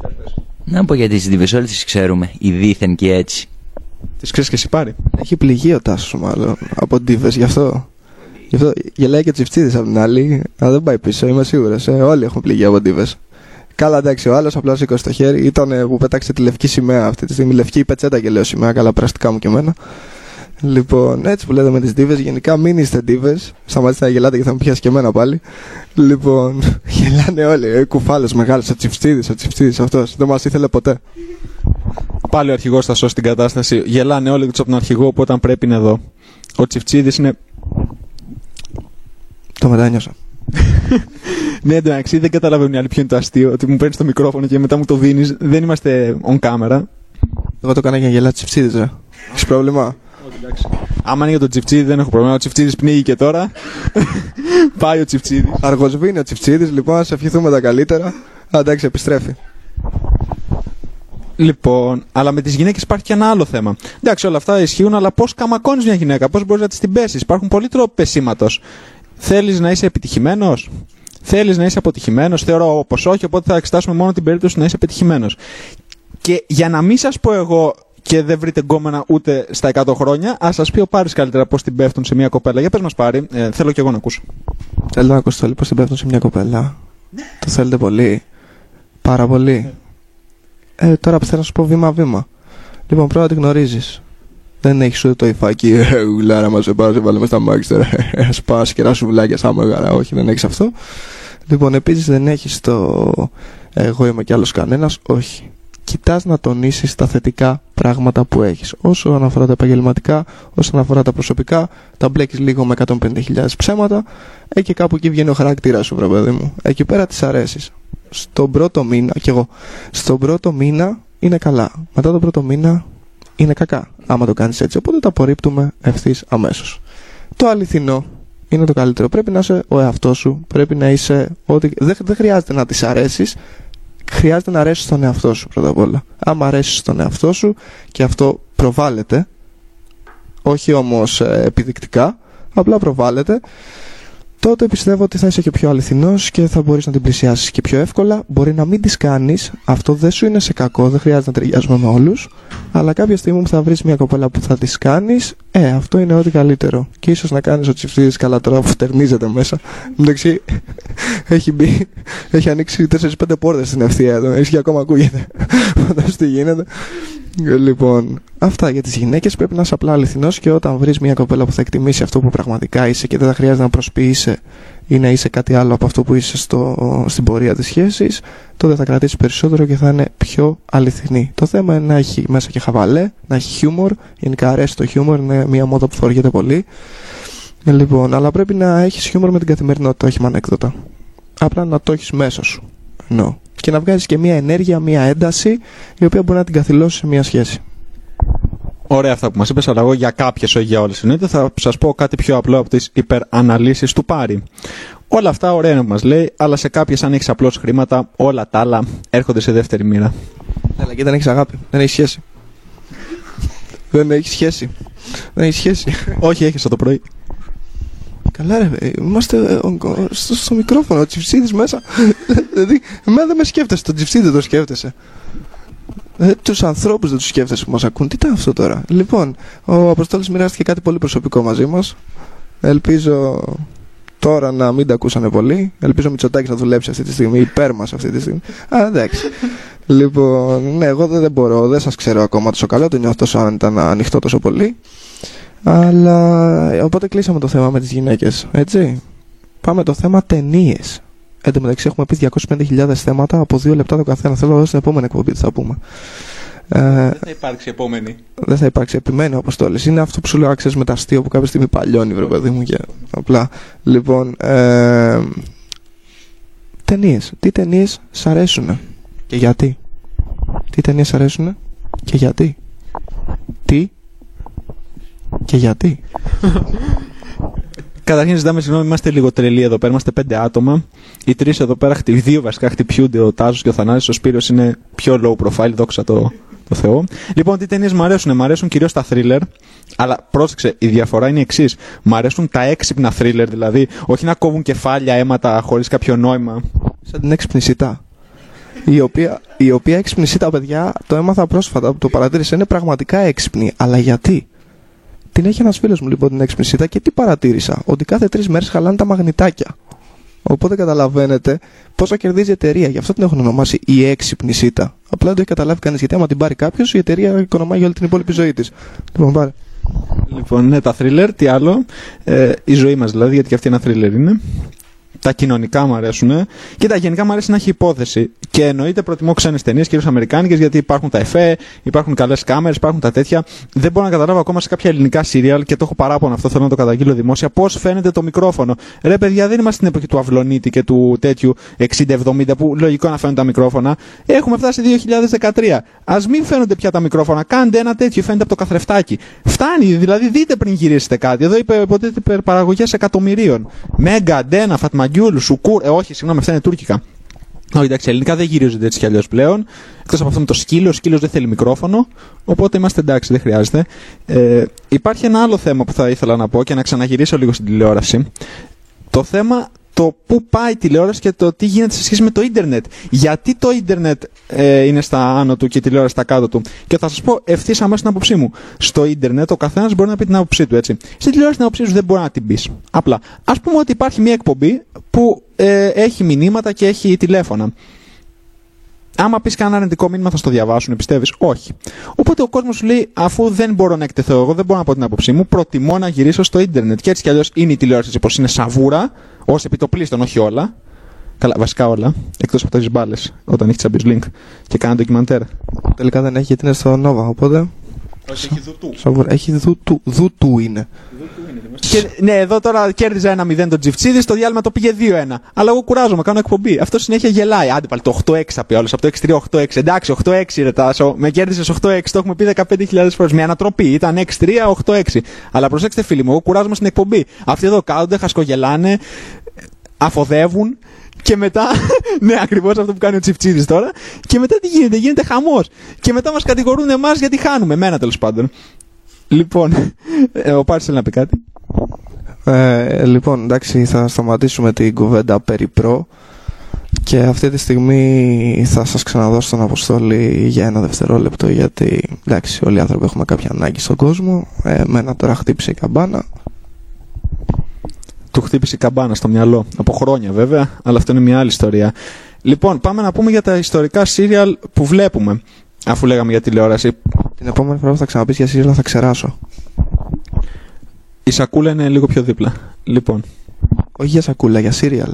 Να πω για τις ντίβες, όλες τις ξέρουμε. Οι δίθεν και έτσι. Τις ξέρεις και εσύ Πάρη? Έχει πληγεί ο Τάσος μάλλον από ντίβες, γι' αυτό γελάει και Τσιφτσίδης από την άλλη. Αλλά δεν πάει πίσω, είμαι σίγουρος. Όλοι έχουν πληγεί από ντίβες. Καλά, εντάξει, ο άλλος απλά σήκωσε το χέρι. Ήταν που πέταξε τη λευκή σημαία αυτή τη στιγμή. Λευκή πετσέτα και λέω σημαία, καλά περαστικά μου και εμένα. Λοιπόν, έτσι που λέτε με τις ντίβες, γενικά μην είστε ντίβες. Σταματήστε να γελάτε και θα μου πιάσει και εμένα πάλι. Λοιπόν, γελάνε όλοι. Κουφάλες μεγάλες, ο Τσιφτσίδης αυτός. Δεν μας ήθελε ποτέ. Πάλι ο αρχηγός θα σώσει την κατάσταση. Γελάνε όλοι τους από τον αρχηγό που όταν πρέπει είναι εδώ. Ο Τσιφτσίδης είναι. Το μετάνιωσα. Ναι, εντάξει, δεν καταλαβαίνουν οι άλλοι ποιο είναι το αστείο. Ότι μου παίρνεις το μικρόφωνο και μετά μου το δίνεις. Δεν είμαστε on camera. Εγώ το έκανα για να γελάσει Τσιφτσίδης, ρε. Έχεις πρόβλημα? Άμα είναι για τον Τσιφτσίδη δεν έχω πρόβλημα. Ο Τσιφτσίδης πνίγει και τώρα. Πάει ο Τσιφτσίδης. Αργοσβήνει ο Τσιφτσίδης, λοιπόν, ας ευχηθούμε τα καλύτερα. Εντάξει, επιστρέφει. Λοιπόν, αλλά με τις γυναίκες υπάρχει και ένα άλλο θέμα. Εντάξει, όλα αυτά ισχύουν, αλλά πώς καμακώνεις μια γυναίκα, πώς μπορείς να της την πέσεις? Υπάρχουν πολλοί τρόποι πεσήματος. Θέλεις να είσαι επιτυχημένος? Θέλεις να είσαι αποτυχημένος? Θεωρώ πως όχι, οπότε θα εξετάσουμε μόνο την περίπτωση να είσαι επιτυχημένος. Και για να μην σας πω εγώ και δεν βρείτε γκόμενα ούτε στα 100 χρόνια, ας σας πει ο Πάρης καλύτερα πώς την πέφτουν σε μια κοπέλα. Για πες μας Πάρη, θέλω και εγώ να ακούσω. Θέλω να ακούσω όλοι πώς την πέφτουν σε μια κοπέλα. Το θέλετε πολύ? Πάρα πολύ. Τώρα θέλω να σου πω βήμα-βήμα. Λοιπόν, πρώτα τη γνωρίζεις. Δεν έχεις ούτε το υφάκι, γουλάρα μας σε πάρω, σε βάλε μες στα μάξτερα, σπάς και ένα σουβλάκια σαν μεγάρα. Όχι, δεν έχεις αυτό. Λοιπόν, επίσης δεν έχεις το εγώ είμαι κι άλλος κανένας, όχι. Κοιτάς να τονίσεις τα θετικά πράγματα που έχεις. Όσο αναφορά τα επαγγελματικά, όσο αναφορά τα προσωπικά, τα μπλέκεις λίγο με 150.000 ψέματα, και κάπου εκεί βγαίνει ο χαρακτήρας σου, βρε παιδί μου. Εκεί πέρα τις αρέσεις. Στον πρώτο μήνα, κι εγώ, στον πρώτο μήνα είναι καλά. Μετά τον πρώτο μήνα είναι κακά, άμα το κάνεις έτσι. Οπότε τα απορρίπτουμε ευθύς αμέσως. Το αληθινό είναι το καλύτερο. Πρέπει να είσαι ο εαυτός σου, πρέπει να είσαι ότι δεν χρειάζεται να τις αρέσεις. Χρειάζεται να αρέσεις στον εαυτό σου πρώτα απ' όλα. Άμα αρέσεις στον εαυτό σου και αυτό προβάλλεται, όχι όμως επιδεικτικά, απλά προβάλλεται, τότε πιστεύω ότι θα είσαι και πιο αληθινός και θα μπορείς να την πλησιάσεις και πιο εύκολα. Μπορεί να μην τις κάνεις, αυτό δεν σου είναι σε κακό, δεν χρειάζεται να ταιριάζουμε με όλους, αλλά κάποια στιγμή που θα βρεις μια κοπέλα που θα τις κάνεις, αυτό είναι ό,τι καλύτερο. Και ίσως να κάνεις ο Τσιφτίδης, καλά τώρα που φτερνίζεται μέσα. Εντάξει, έχει ανοίξει 4-5 πόρτες στην ευθεία εδώ, έτσι και ακόμα ακούγεται. Φαντάζομαι τι γίνεται. Λοιπόν, αυτά για τις γυναίκες. Πρέπει να είσαι απλά αληθινός και όταν βρεις μια κοπέλα που θα εκτιμήσει αυτό που πραγματικά είσαι και δεν θα χρειάζεται να προσποιείσαι ή να είσαι κάτι άλλο από αυτό που είσαι στην πορεία της σχέσης, τότε θα κρατήσεις περισσότερο και θα είναι πιο αληθινή. Το θέμα είναι να έχει μέσα και χαβαλέ, να έχει χιούμορ. Γενικά αρέσει το χιούμορ, είναι μια μόδα που φοριέται πολύ. Λοιπόν, αλλά πρέπει να έχεις χιούμορ με την καθημερινότητα, όχι με ανέκδοτα. Απλά να το έχεις μέσα σου. No. Και να βγάζεις και μια ενέργεια, μια ένταση, η οποία μπορεί να την καθυλώσει σε μια σχέση. Ωραία αυτά που μας είπες, αλλά εγώ για κάποιες, όχι για όλες εννοείται, θα σας πω κάτι πιο απλό από τις υπεραναλύσεις του Πάρη. Όλα αυτά ωραία είναι που μας λέει, αλλά σε κάποιες αν έχεις απλώς χρήματα, όλα τα άλλα έρχονται σε δεύτερη μοίρα. Αλλά και δεν έχεις αγάπη, δεν έχεις σχέση. Δεν έχεις σχέση. Δεν έχεις σχέση. Όχι, έχεις το πρωί. Καλά ρε, είμαστε στο μικρόφωνο, ο Τσιφσίδης μέσα. Δηλαδή, εμένα δεν με σκέφτεσαι, τον Τσιφσίδη δεν το σκέφτεσαι. Τους ανθρώπους δεν τους σκέφτεσαι που μας ακούν. Τι ήταν αυτό τώρα? Λοιπόν, ο Αποστόλης μοιράστηκε κάτι πολύ προσωπικό μαζί μας. Ελπίζω τώρα να μην τα ακούσανε πολύ. Ελπίζω ο Μητσοτάκης να δουλέψει αυτή τη στιγμή, υπέρ μας αυτή τη στιγμή. Εντάξει. Λοιπόν, ναι, εγώ δεν μπορώ, δεν σας ξέρω ακόμα τόσο καλά, το νιώθω τόσο αν ήταν ανοιχτό τόσο πολύ. Αλλά οπότε κλείσαμε το θέμα με τις γυναίκες, έτσι. Πάμε το θέμα ταινίες. Εν τω μεταξύ έχουμε πει 205.000 θέματα από 2 λεπτά το καθένα. Θέλω να δω στην επόμενη εκπομπή τι θα πούμε. Δεν θα υπάρξει επόμενη. Δεν θα υπάρξει, επιμένει ο Αποστόλης. Είναι αυτό που σου λέω, ξέρεις, με τα αστείο που κάποια στιγμή παλιώνει, βρε παιδί μου. Και απλά. Λοιπόν, ταινίες. Τι ταινίες σ' αρέσουνε και γιατί? Τι ταινίες σ' αρέσουνε και γιατί? Τι και γιατί? Καταρχήν ζητάμε συγγνώμη, είμαστε λίγο τρελοί εδώ πέρα. Είμαστε 5 άτομα. Οι 3 εδώ πέρα, 2 βασικά χτυπιούνται, ο Τάζος και ο Θανάσης. Ο Σπύρος είναι πιο low profile, δόξα το Θεό. Λοιπόν, τι ταινίες μου αρέσουν? Μ' αρέσουν κυρίως τα thriller. Αλλά πρόσεξε, η διαφορά είναι η εξής. Μ' αρέσουν τα έξυπνα thriller, δηλαδή. Όχι να κόβουν κεφάλια, αίματα χωρίς κάποιο νόημα. Σαν την έξυπνη σιτά. Η οποία έξυπνη σιτά, παιδιά, το έμαθα πρόσφατα, το παρατήρησα, είναι πραγματικά έξυπνη. Αλλά γιατί? Την έχει ένας φίλος μου λοιπόν την έξυπνη σιτά και τι παρατήρησα? Ότι κάθε 3 μέρες χαλάνε τα μαγνητάκια. Οπότε καταλαβαίνετε πόσα κερδίζει η εταιρεία. Γι' αυτό την έχουν ονομάσει η έξυπνη σιτά. Απλά δεν το έχει καταλάβει κανείς, γιατί άμα την πάρει κάποιος, η εταιρεία οικονομάει όλη την υπόλοιπη ζωή της. Λοιπόν, πάρε. Λοιπόν, ναι, τα thriller, τι άλλο? Η ζωή μας δηλαδή, γιατί και αυτή ένα thriller είναι. Τα κοινωνικά μου αρέσουν. Κοίτα, γενικά μου αρέσει να έχει υπόθεση. Και εννοείται προτιμώ ξένες ταινίες, κυρίως αμερικάνικες, γιατί υπάρχουν τα εφέ, υπάρχουν καλές κάμερες, υπάρχουν τα τέτοια. Δεν μπορώ να καταλάβω ακόμα σε κάποια ελληνικά σύριαλ, και το έχω παράπονο αυτό, θέλω να το καταγγείλω δημόσια, πώς φαίνεται το μικρόφωνο. Ρε παιδιά, δεν είμαστε στην εποχή του Αυλονίτη και του τέτοιου 60-70, που λογικό να φαίνονται τα μικρόφωνα. Έχουμε φτάσει 2013. Ας μην φαίνονται πια τα μικρόφωνα. Κάντε ένα τέτοιο, φαίνεται από το καθρεφτάκι. Φτάνει, δηλαδή δείτε πριν γυρίσετε κάτι. Εδώ υποτίθεται υπερπαραγωγές εκατομμυρίων. Μέγκα, Αντένα, Φατμαγκιούλ, Σουκούρ. Όχι, συγγνώμη, αυτά είναι τουρκικά. Όχι, εντάξει, ελληνικά δεν γυρίζονται έτσι κι αλλιώς πλέον. Εκτός από αυτό με το σκύλο, ο σκύλος δεν θέλει μικρόφωνο. Οπότε είμαστε εντάξει, δεν χρειάζεται. Υπάρχει ένα άλλο θέμα που θα ήθελα να πω και να ξαναγυρίσω λίγο στην τηλεόραση. Το θέμα το πού πάει η τηλεόραση και το τι γίνεται σε σχέση με το ίντερνετ. Γιατί το ίντερνετ είναι στα άνω του και η τηλεόραση στα κάτω του. Και θα σας πω ευθύς αμέσως την άποψή μου. Στο ίντερνετ ο καθένας μπορεί να πει την άποψή του, έτσι. Στην τηλεόραση την άποψή σου δεν μπορεί να την πεις. Απλά. Ας πούμε ότι υπάρχει μια εκπομπή που έχει μηνύματα και έχει τηλέφωνα. Άμα πεις κανένα αρνητικό μήνυμα θα στο διαβάσουν, πιστεύεις? Όχι. Οπότε ο κόσμος σου λέει, αφού δεν μπορώ να εκτεθώ εγώ, δεν μπορώ να πω την άποψή μου, προτιμώ να γυρίσω στο ίντερνετ. Και έτσι κι αλλιώς είναι η τηλεόραση όπως είναι σαβούρα, ως επιτοπλίστων, όχι όλα. Καλά, βασικά όλα. Εκτός από τις μπάλες, όταν έχει Champions League και κάνει ντοκιμαντέρ. Τελικά δεν έχει, γιατί είναι στο Nova, οπότε. Όχι, έχει δουτού. Έχει δουτού είναι. Και, ναι, εδώ τώρα κέρδιζα 1-0 τον Τζιφτσίδη, στο διάλειμμα το πήγε 2-1. Αλλά εγώ κουράζομαι, κάνω εκπομπή. Αυτό συνέχεια γελάει. Άντε πάλι το 8-6 θα πει όλος, από το 6-3, 8-6. Εντάξει, 8-6 ρε Τάσο. Με κέρδισες 8-6, το έχουμε πει 15.000 φορές. Μια ανατροπή, ήταν 6-3, 8-6. Αλλά προσέξτε φίλοι μου, εγώ κουράζομαι στην εκπομπή. Αυτοί εδώ κάθονται, χασκογελάνε, αφοδεύουν. Και μετά, ναι, ακριβώς αυτό που κάνει ο Τσιφτσίδης τώρα. Και μετά τι γίνεται, γίνεται χαμός. Και μετά μας κατηγορούν εμάς γιατί χάνουμε. Εμένα τέλος πάντων. Λοιπόν, ο Πάρης θέλει να πει κάτι. Λοιπόν, εντάξει, θα σταματήσουμε την κουβέντα περί προ. Και αυτή τη στιγμή θα σας ξαναδώσω τον Αποστόλη για ένα δευτερόλεπτο. Γιατί, εντάξει, όλοι οι άνθρωποι έχουμε κάποια ανάγκη στον κόσμο. Εμένα τώρα χτύπησε η καμπάνα. Του χτύπησε η καμπάνα στο μυαλό. Από χρόνια βέβαια, αλλά αυτό είναι μια άλλη ιστορία. Λοιπόν, πάμε να πούμε για τα ιστορικά σύριαλ που βλέπουμε. Αφού λέγαμε για τηλεόραση. Την επόμενη φορά που θα ξαναπείς για σύριαλ θα ξεράσω. Η σακούλα είναι λίγο πιο δίπλα. Λοιπόν. Όχι για σακούλα, για σύριαλ.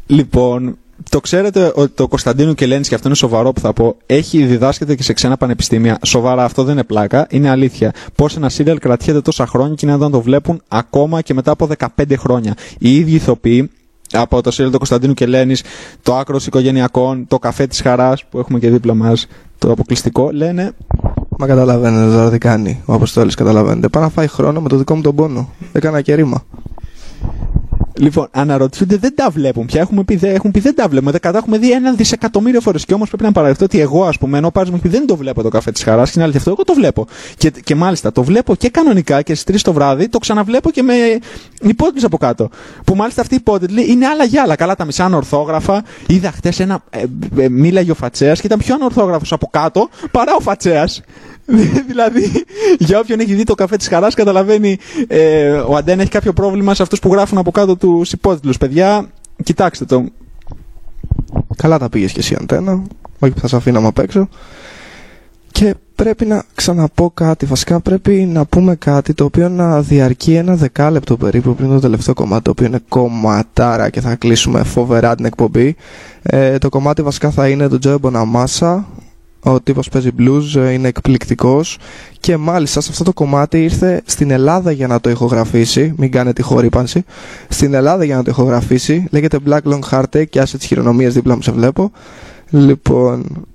Λοιπόν, το ξέρετε ότι το Κωνσταντίνου Κελένης, και αυτό είναι σοβαρό που θα πω, διδάσκεται και σε ξένα πανεπιστήμια. Σοβαρά, αυτό δεν είναι πλάκα, είναι αλήθεια. Πώς ένα σύριαλ κρατιέται τόσα χρόνια και είναι να το βλέπουν ακόμα και μετά από 15 χρόνια. Οι ίδιοι ηθοποιοί από το σύριαλ του Κωνσταντίνου Κελένης, το Άκρος Οικογενειακών, το Καφέ της Χαράς που έχουμε και δίπλα μας, το αποκλειστικό, λένε. Μα καταλαβαίνετε τώρα τι κάνει ο Αποστόλης, καταλαβαίνετε. Πάει να φάει χρόνο με το δικό μου τον πόνο. Έκανα και ρήμα. Λοιπόν, αναρωτιούνται, δεν τα βλέπουν πια. Έχουν πει δεν τα βλέπουμε. Κατά έχουμε δει 1 δισεκατομμύριο φορές. Και όμως πρέπει να παραδεχτώ ότι εγώ, ας πούμε, ενώ Πάρης μου πει δεν το βλέπω το Καφέ της Χαράς. Και είναι αλήθεια αυτό, εγώ το βλέπω. Και μάλιστα το βλέπω και κανονικά και στις 3 το βράδυ το ξαναβλέπω και με υπότιτλους από κάτω. Που μάλιστα αυτοί οι υπότιτλοι είναι άλλα για άλλα. Καλά, τα μισά ανορθόγραφα. Είδα χτες ένα. Μίλαγε ο Φατσέας και ήταν πιο ανορθόγραφος από κάτω παρά ο Φατσέας. Δηλαδή, για όποιον έχει δει το Καφέ της Χαράς, καταλαβαίνει ο Αντένα έχει κάποιο πρόβλημα σε αυτούς που γράφουν από κάτω τους υπότιτλους. Παιδιά, κοιτάξτε το. Καλά τα πήγες και εσύ, Αντένα. Όχι που θα σε αφήναμε απ' έξω. Και πρέπει να ξαναπώ κάτι. Βασικά πρέπει να πούμε κάτι το οποίο να διαρκεί 1 δεκάλεπτο περίπου πριν το τελευταίο κομμάτι, το οποίο είναι κομματάρα και θα κλείσουμε φοβερά την εκπομπή. Το κομμάτι βασικά θα είναι το Joe Bonamassa. Ο τύπος παίζει blues, είναι εκπληκτικός και μάλιστα σε αυτό το κομμάτι ήρθε στην Ελλάδα για να το ηχογραφήσει. Μην κάνετε χορύπανση. Στην Ελλάδα για να το ηχογραφήσει. Λέγεται Black Long Heartache και άσε τις χειρονομίες δίπλα μου σε βλέπω. Λοιπόν,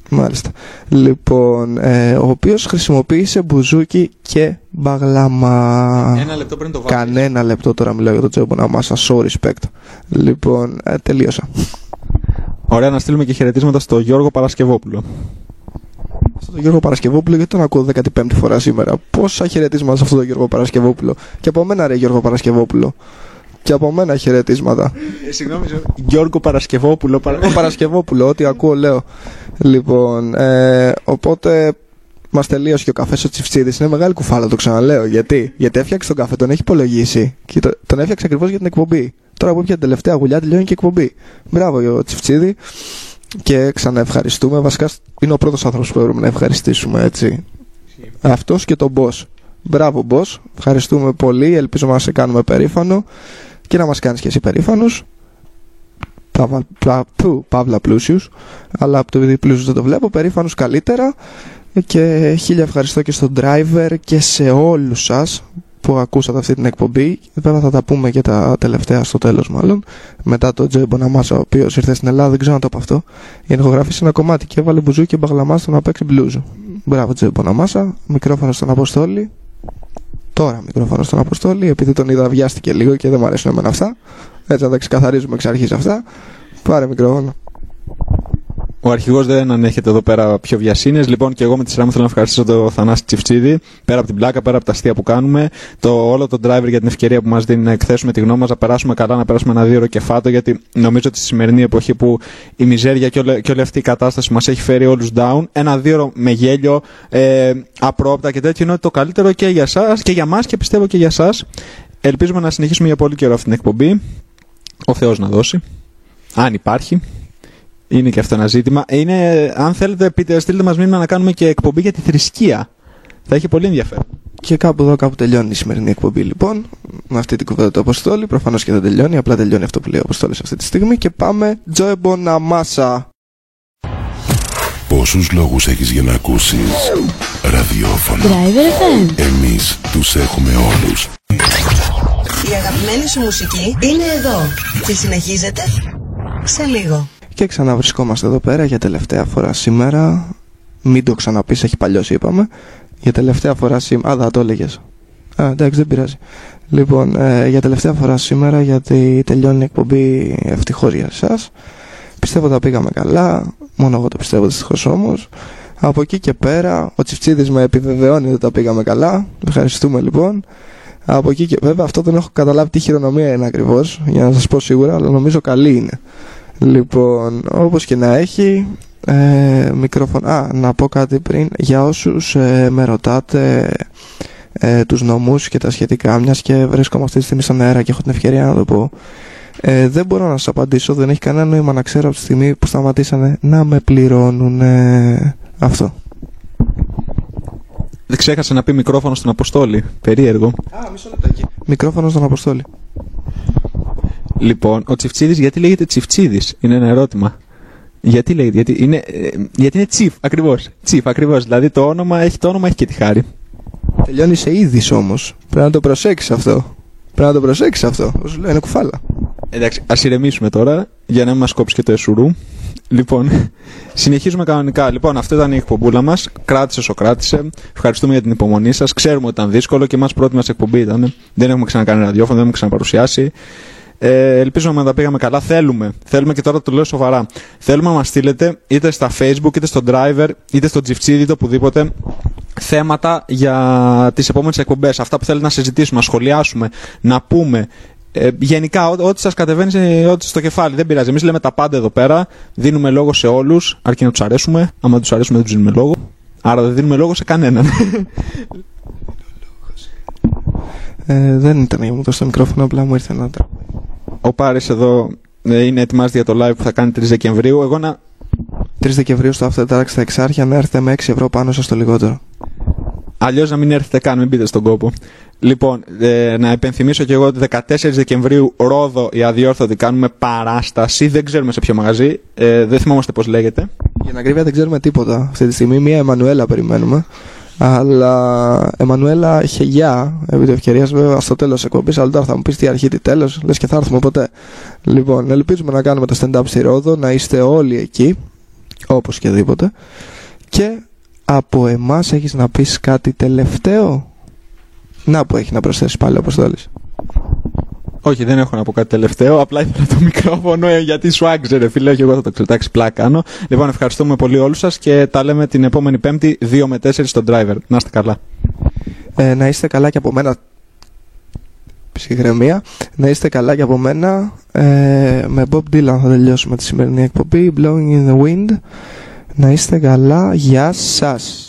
μάλιστα. Λοιπόν, ο οποίος χρησιμοποίησε μπουζούκι και μπαγλάμα. 1 λεπτό πριν το βάλεις. Κανένα λεπτό τώρα μιλάω για το Joe Bonamassa. So respect. Λοιπόν, τελείωσα. Ωραία, να στείλουμε και χαιρετίσματα στο Γιώργο Παρασκευόπουλο. Στον Γιώργο Παρασκευόπουλο, γιατί τον ακούω 15η φορά σήμερα. Πόσα χαιρετίσματα σε αυτόν τον Γιώργο Παρασκευόπουλο. Και από μένα, ρε Γιώργο Παρασκευόπουλο. Και από μένα χαιρετίσματα. Συγγνώμη, Γιώργο Παρασκευόπουλο. Παρασκευόπουλο, ό,τι ακούω λέω. Λοιπόν, οπότε μας τελείωσε και ο καφές ο Τσιφτσίδης. Είναι μεγάλη κουφάλα, το ξαναλέω. Γιατί έφτιαξε τον καφέ, τον έχει υπολογίσει. Και τον έφτιαξε ακριβώς για την εκπομπή. Τώρα που έπια την τελευταία γουλιά, τελειώνει και εκπομπή. Μπράβο, ο Τσιφτσίδη. Και ξαναευχαριστούμε. Βασικά είναι ο πρώτος άνθρωπος που πρέπει να ευχαριστήσουμε, έτσι. Αυτός και τον boss. Μπράβο, boss. Ευχαριστούμε πολύ. Ελπίζω να σε κάνουμε περήφανο και να μας κάνεις και εσύ περήφανος. Παύλα πλούσιους. Αλλά από το επειδή πλούσιους δεν το βλέπω, περήφανος καλύτερα. Και 1000 ευχαριστώ και στον driver και σε όλους σας που ακούσατε αυτή την εκπομπή. Βέβαια θα τα πούμε και τα τελευταία στο τέλος, μάλλον. Μετά το Joe Bonamassa, ο οποίος ήρθε στην Ελλάδα, δεν ξέρω να το πω αυτό. Για να ηχογραφήσει ένα κομμάτι και έβαλε μπουζούκι και μπαγλαμά στο να παίξει blues. Μπράβο, Joe Bonamassa. Μικρόφωνο στον Αποστόλη. Τώρα μικρόφωνο στον Αποστόλη, επειδή τον είδα βιάστηκε λίγο και δεν μου αρέσουν εμένα αυτά. Έτσι να τα ξεκαθαρίζουμε εξ αρχής αυτά. Πάρε μικρόφωνο. Ο αρχηγός δεν ανέχεται εδώ πέρα πιο βιασύνες. Λοιπόν, και εγώ με τη σειρά μου θέλω να ευχαριστήσω τον Θανάση Τσιφτσίδη. Πέρα από την πλάκα, πέρα από τα αστεία που κάνουμε. Όλο τον driver για την ευκαιρία που μας δίνει να εκθέσουμε τη γνώμη μας, να περάσουμε καλά, να περάσουμε ένα 2 ώρο κεφάτο. Γιατί νομίζω ότι στη σημερινή εποχή που η μιζέρια και όλη αυτή η κατάσταση μας έχει φέρει όλους down, ένα 2 ώρο με γέλιο, απρόοπτα και τέτοιο είναι το καλύτερο και για εσάς και για μας και πιστεύω και για εσάς. Ελπίζουμε να συνεχίσουμε για πολύ καιρό αυτή την εκπομπή. Ο Θεός να δώσει. Αν υπάρχει. Είναι και αυτό ένα ζήτημα. Αν θέλετε, στείλτε μας μήνυμα να κάνουμε και εκπομπή για τη θρησκεία. Θα έχει πολύ ενδιαφέρον. Και κάπου τελειώνει η σημερινή εκπομπή λοιπόν. Με αυτή την κουβέντα του Αποστόλη. Προφανώς και δεν τελειώνει. Απλά τελειώνει αυτό που λέει ο Αποστόλης αυτή τη στιγμή. Και πάμε Joe Bonamassa. Πόσους λόγους έχεις για να ακούσεις ραδιόφωνο? Driver FM. Εμείς τους έχουμε όλους. Η αγαπημένη σου μουσική είναι εδώ. Και συνεχίζεται σε λίγο. Και ξαναβρισκόμαστε εδώ πέρα για τελευταία φορά σήμερα. Μην το ξαναπείς, έχει παλιώσει είπαμε. Για τελευταία φορά σήμερα. Δεν το έλεγες. Εντάξει, δεν πειράζει. Λοιπόν, για τελευταία φορά σήμερα, γιατί τελειώνει η εκπομπή ευτυχώς για εσάς. Πιστεύω τα πήγαμε καλά. Μόνο εγώ το πιστεύω, δυστυχώς όμως. Από εκεί και πέρα, ο Τσιφτσίδης με επιβεβαιώνει ότι τα πήγαμε καλά. Ευχαριστούμε λοιπόν. Από εκεί και βέβαια, αυτό δεν έχω καταλάβει τι χειρονομία είναι ακριβώς, για να σας πω σίγουρα, αλλά νομίζω καλή είναι. Λοιπόν, όπως και να έχει, μικρόφωνο. Να πω κάτι πριν, για όσους με ρωτάτε τους νομούς και τα σχετικά, μιας και βρίσκομαι αυτή τη στιγμή στον αέρα και έχω την ευκαιρία να το πω. Δεν μπορώ να σας απαντήσω, δεν έχει κανένα νόημα να ξέρω από τη στιγμή που σταματήσανε να με πληρώνουν αυτό. Δεν ξέχασε να πει μικρόφωνο στον Αποστόλη. Περίεργο. Μισό λεπτάκι. Μικρόφωνο στον Αποστόλη. Λοιπόν, ο Τσιφτσίδης γιατί λέγεται Τσιφτσίδης? Είναι ένα ερώτημα. Γιατί λέγεται? Γιατί είναι Τσιφ, ακριβώς. Δηλαδή το όνομα έχει και τη χάρη. Τελειώνει σε είδης όμως. Πρέπει να το προσέξεις αυτό. Όσο λέω, είναι κουφάλα. Εντάξει, ας ηρεμήσουμε τώρα για να μην μας κόψει και το εσουρού. Λοιπόν, συνεχίζουμε κανονικά. Λοιπόν, αυτή ήταν η εκπομπούλα μας. Κράτησε όσο κράτησε. Ευχαριστούμε για την υπομονή σας. Ξέρουμε ότι ήταν δύσκολο και εμάς πρώτη μας εκπομπή ήταν. Δεν έχουμε ξανακάνει ραδιόφωνο, δεν έχουμε ξαναπαρουσιάσει. Ελπίζουμε να τα πήγαμε καλά. Θέλουμε και τώρα το λέω σοβαρά. Θέλουμε να μας στείλετε είτε στα Facebook, είτε στο Driver, είτε στο Τσιφτσίδι, είτε οπουδήποτε, θέματα για τις επόμενες εκπομπές. Αυτά που θέλετε να συζητήσουμε, να σχολιάσουμε, να πούμε. Γενικά, ό,τι σας κατεβαίνει, ό,τι στο κεφάλι, δεν πειράζει. Εμείς λέμε τα πάντα εδώ πέρα. Δίνουμε λόγο σε όλους, αρκεί να τους αρέσουμε. Άμα τους αρέσουμε, δεν τους δίνουμε λόγο. Άρα δεν δίνουμε λόγο σε κανέναν. Δεν ήταν για μου δώσει το μικρόφωνο, απλά μου ήρθε να τα. Ο Πάρης εδώ είναι ετοιμάζεται για το live που θα κάνει 3 Δεκεμβρίου. 3 Δεκεμβρίου στο After Dark στα Εξάρχεια, να έρθετε με 6 ευρώ πάνω σας το λιγότερο. Αλλιώς να μην έρθετε καν, μην μπείτε στον κόπο. Λοιπόν, να υπενθυμίσω και εγώ ότι 14 Δεκεμβρίου Ρόδο η Αδιόρθωτη κάνουμε παράσταση. Δεν ξέρουμε σε ποιο μαγαζί, δεν θυμόμαστε πώς λέγεται. Για την ακρίβεια δεν ξέρουμε τίποτα αυτή τη στιγμή. Μία Εμμανουέλα περιμένουμε. Αλλά Εμμανουέλα χεγιά, επί της ευκαιρίας βέβαια στο τέλος της εκπομπής. Αλλά τώρα θα μου πεις τι αρχή, τι τέλος, λες και θα έρθουμε ποτέ. Λοιπόν, ελπίζουμε να κάνουμε το stand-up στη Ρόδο, να είστε όλοι εκεί, όπως και δίποτε. Και από εμάς έχεις να πεις κάτι τελευταίο? Να που έχει να προσθέσεις πάλι ο Αποστόλης. Όχι, δεν έχω να πω κάτι τελευταίο. Απλά ήθελα το μικρόφωνο γιατί σου άγγιζε, φίλε, και εγώ θα το ξετάξει πλάκα κάνω. Λοιπόν, ευχαριστούμε πολύ όλους σας και τα λέμε την επόμενη Πέμπτη 2 με 4 στο Driver. Να είστε καλά. Να είστε καλά και από μένα. Ψυχραιμία. Να είστε καλά και από μένα. Με Bob Dylan θα τελειώσουμε τη σημερινή εκπομπή. Blowing in the Wind. Να είστε καλά. Γεια σας.